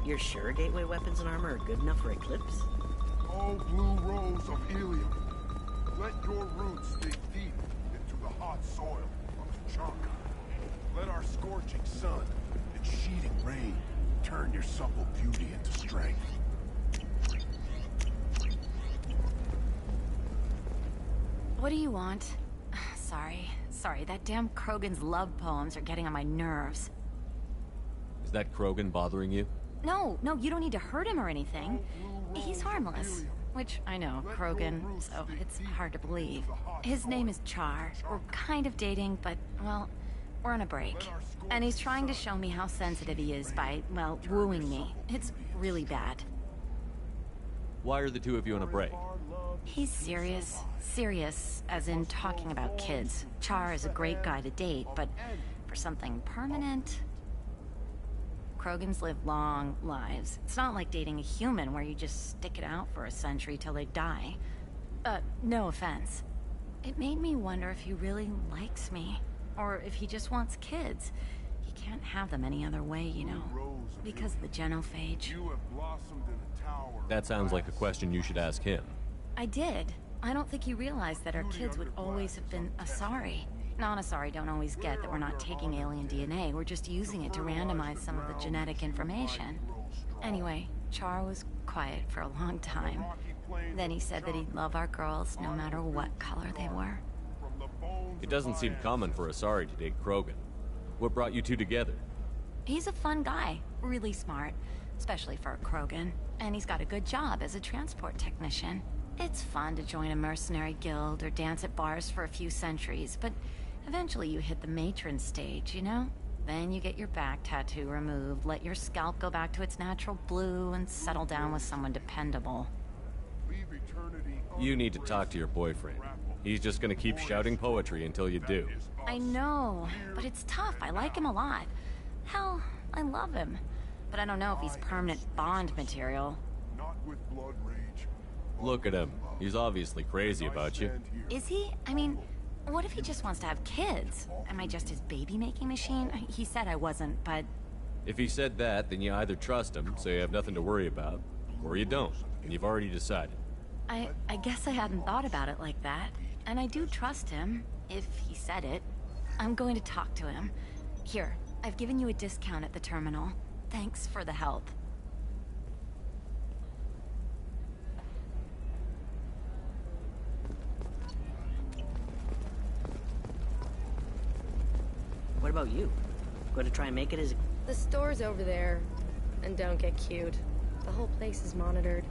You're sure gateway weapons and armor are good enough for Eclipse? Oh, blue rose of helium. Let your roots dig deep into the hot soil of Tuchanka. Let our scorching sun and sheeting rain turn your supple beauty into strength. What do you want? Sorry, that damn Krogan's love poems are getting on my nerves. Is that Krogan bothering you? No, you don't need to hurt him or anything. He's harmless. Which, I know, Krogan, so it's hard to believe. His name is Char. We're kind of dating, but, well, We're on a break. And he's trying to show me how sensitive he is by, well, wooing me. It's really bad. Why are the two of you on a break? He's serious. Serious, as in talking about kids. Char is a great guy to date, but for something permanent... Krogans live long lives. It's not like dating a human where you just stick it out for a century till they die. No offense. It made me wonder if he really likes me. Or if he just wants kids. He can't have them any other way, you know. Because of the genophage. That sounds like a question you should ask him. I did. I don't think he realized that our kids would always have been Asari. Non-Asari don't always get that we're not taking alien DNA, we're just using it to randomize some of the genetic information. Anyway, Char was quiet for a long time. Then he said that he'd love our girls no matter what color they were. It doesn't seem common for Asari to date Krogan. What brought you two together? He's a fun guy, really smart, especially for a Krogan. And he's got a good job as a transport technician. It's fun to join a mercenary guild or dance at bars for a few centuries, but eventually you hit the matron stage, you know? Then you get your back tattoo removed, let your scalp go back to its natural blue, and settle down with someone dependable. You need to talk to your boyfriend. He's just gonna keep shouting poetry until you do. I know, but it's tough. I like him a lot. Hell, I love him. But I don't know if he's permanent Bond material. Look at him. He's obviously crazy about you. Is he? I mean, what if he just wants to have kids? Am I just his baby-making machine? He said I wasn't, but... If he said that, then you either trust him, so you have nothing to worry about, or you don't, and you've already decided. I guess I hadn't thought about it like that. And I do trust him, if he said it. I'm going to talk to him. Here, I've given you a discount at the terminal. Thanks for the help. What about you? Going to try and make it as... The store's over there. And don't get cute. The whole place is monitored.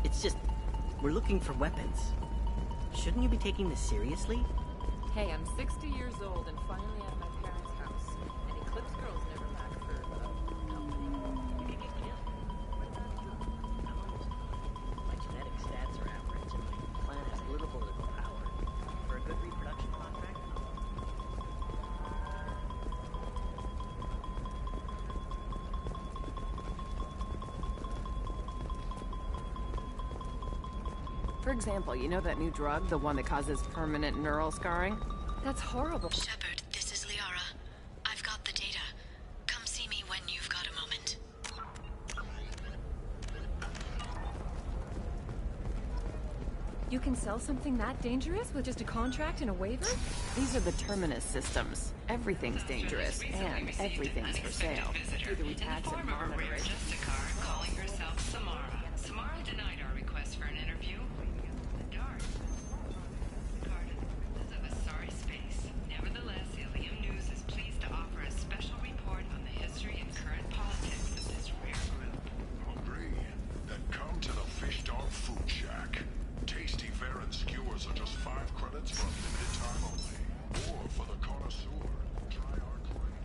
It's just... we're looking for weapons. Shouldn't you be taking this seriously? Hey, I'm 60 years old and finally at my parents' house. And Eclipse Girl's never back for, You can get killed. My genetic stats are average, and my clan has little political power. For a good reproduction contract? For example, you know that new drug, the one that causes permanent neural scarring? That's horrible. Shepard, this is Liara. I've got the data. Come see me when you've got a moment. You can sell something that dangerous with just a contract and a waiver? These are the Terminus systems. Everything's dangerous, and everything's for sale. Either we tax and monitor it. Justicar calling herself Samara. Samara denied our request for an interview. Dark. Cardinals of Asari space. Nevertheless, Ilium News is pleased to offer a special report on the history and current politics of this rare group. Hungry? Then come to the Fish Dog Food Shack. Tasty Varen skewers are just 5 credits for a limited time only. Or for the connoisseur, try our great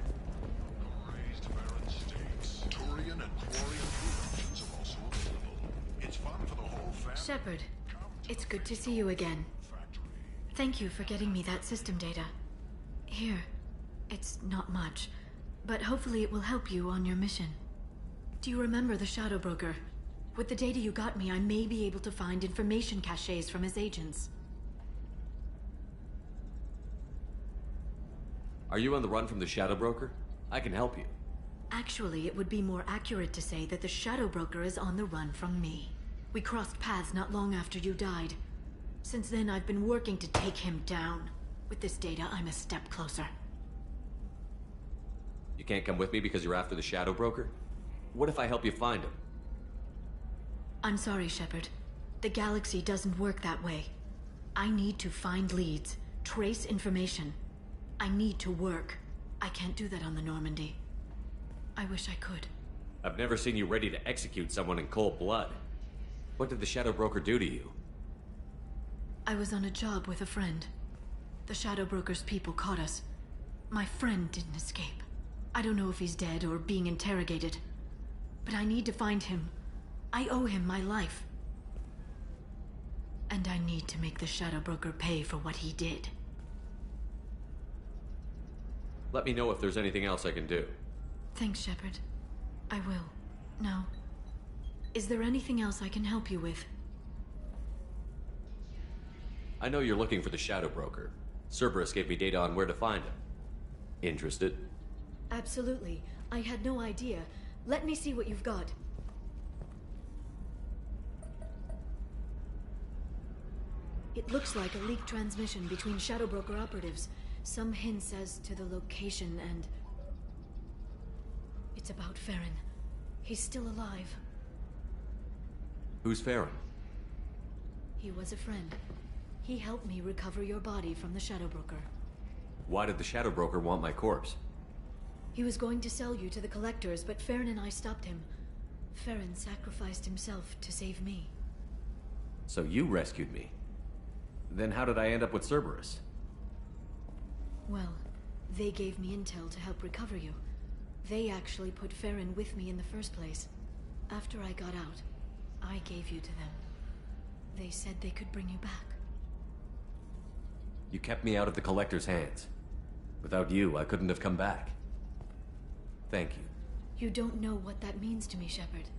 raised Varen steaks. Turian and Quarian food options are also available. It's fun for the whole family. Shepard, it's good to see you again. Thank you for getting me that system data. Here, it's not much, but hopefully it will help you on your mission. Do you remember the Shadow Broker? With the data you got me, I may be able to find information caches from his agents. Are you on the run from the Shadow Broker? I can help you. Actually, it would be more accurate to say that the Shadow Broker is on the run from me. We crossed paths not long after you died. Since then, I've been working to take him down. With this data, I'm a step closer. You can't come with me because you're after the Shadow Broker? What if I help you find him? I'm sorry, Shepard. The galaxy doesn't work that way. I need to find leads, trace information. I need to work. I can't do that on the Normandy. I wish I could. I've never seen you ready to execute someone in cold blood. What did the Shadow Broker do to you? I was on a job with a friend. The Shadow Broker's people caught us. My friend didn't escape. I don't know if he's dead or being interrogated. But I need to find him. I owe him my life. And I need to make the Shadow Broker pay for what he did. Let me know if there's anything else I can do. Thanks, Shepard. I will. Now, is there anything else I can help you with? I know you're looking for the Shadow Broker. Cerberus gave me data on where to find him. Interested? Absolutely. I had no idea. Let me see what you've got. It looks like a leaked transmission between Shadow Broker operatives. Some hints as to the location and... It's about Farron. He's still alive. Who's Farron? He was a friend. He helped me recover your body from the Shadow Broker. Why did the Shadow Broker want my corpse? He was going to sell you to the Collectors, but Farron and I stopped him. Farron sacrificed himself to save me. So you rescued me. Then how did I end up with Cerberus? Well, they gave me intel to help recover you. They actually put Farron with me in the first place. After I got out, I gave you to them. They said they could bring you back. You kept me out of the Collector's hands. Without you, I couldn't have come back. Thank you. You don't know what that means to me, Shepard.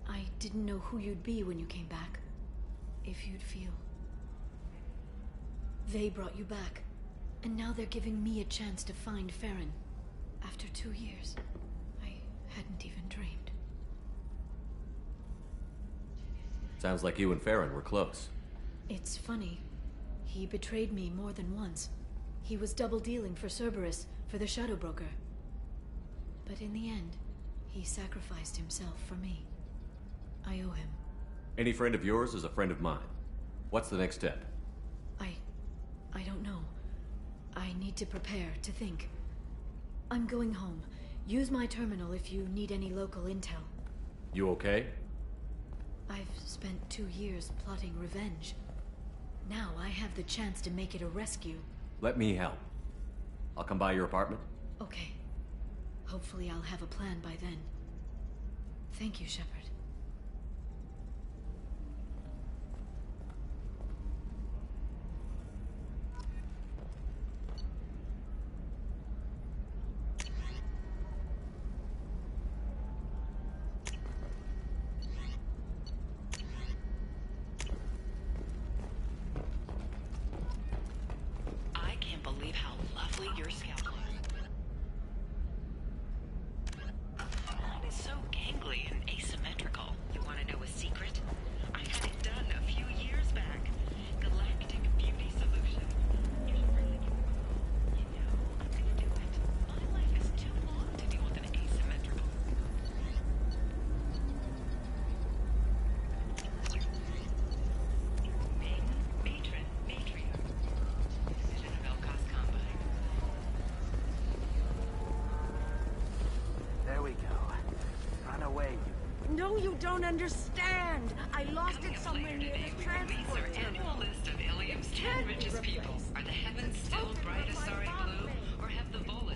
I didn't know who you'd be when you came back. If you'd feel. They brought you back, and now they're giving me a chance to find Farron. After 2 years, I hadn't even dreamed. Sounds like you and Farron were close. It's funny. He betrayed me more than once. He was double-dealing for Cerberus, for the Shadow Broker. But in the end, he sacrificed himself for me. I owe him. Any friend of yours is a friend of mine. What's the next step? I don't know. I need to prepare, to think. I'm going home. Use my terminal if you need any local intel. You okay? I've spent 2 years plotting revenge. Now I have the chance to make it a rescue. Let me help. I'll come by your apartment. Okay. Hopefully I'll have a plan by then. Thank you, Shepard. I can't believe how lovely your scalp looks. Mine is so gangly and asymmetrical. You want to know a secret? I had it done a few years back. Galactic Beauty Solution. You should really give it a call. You know, I'm gonna do it. My life is too long to deal with an asymmetrical. Matron, matriarch. Division of Elcos Combine. There we go. Run away, you. No, you don't understand. I lost it somewhere near the transport Our annual terminal. list of Ilium's 10 richest people. Are the heavens still bright Asari blue, or have the Volus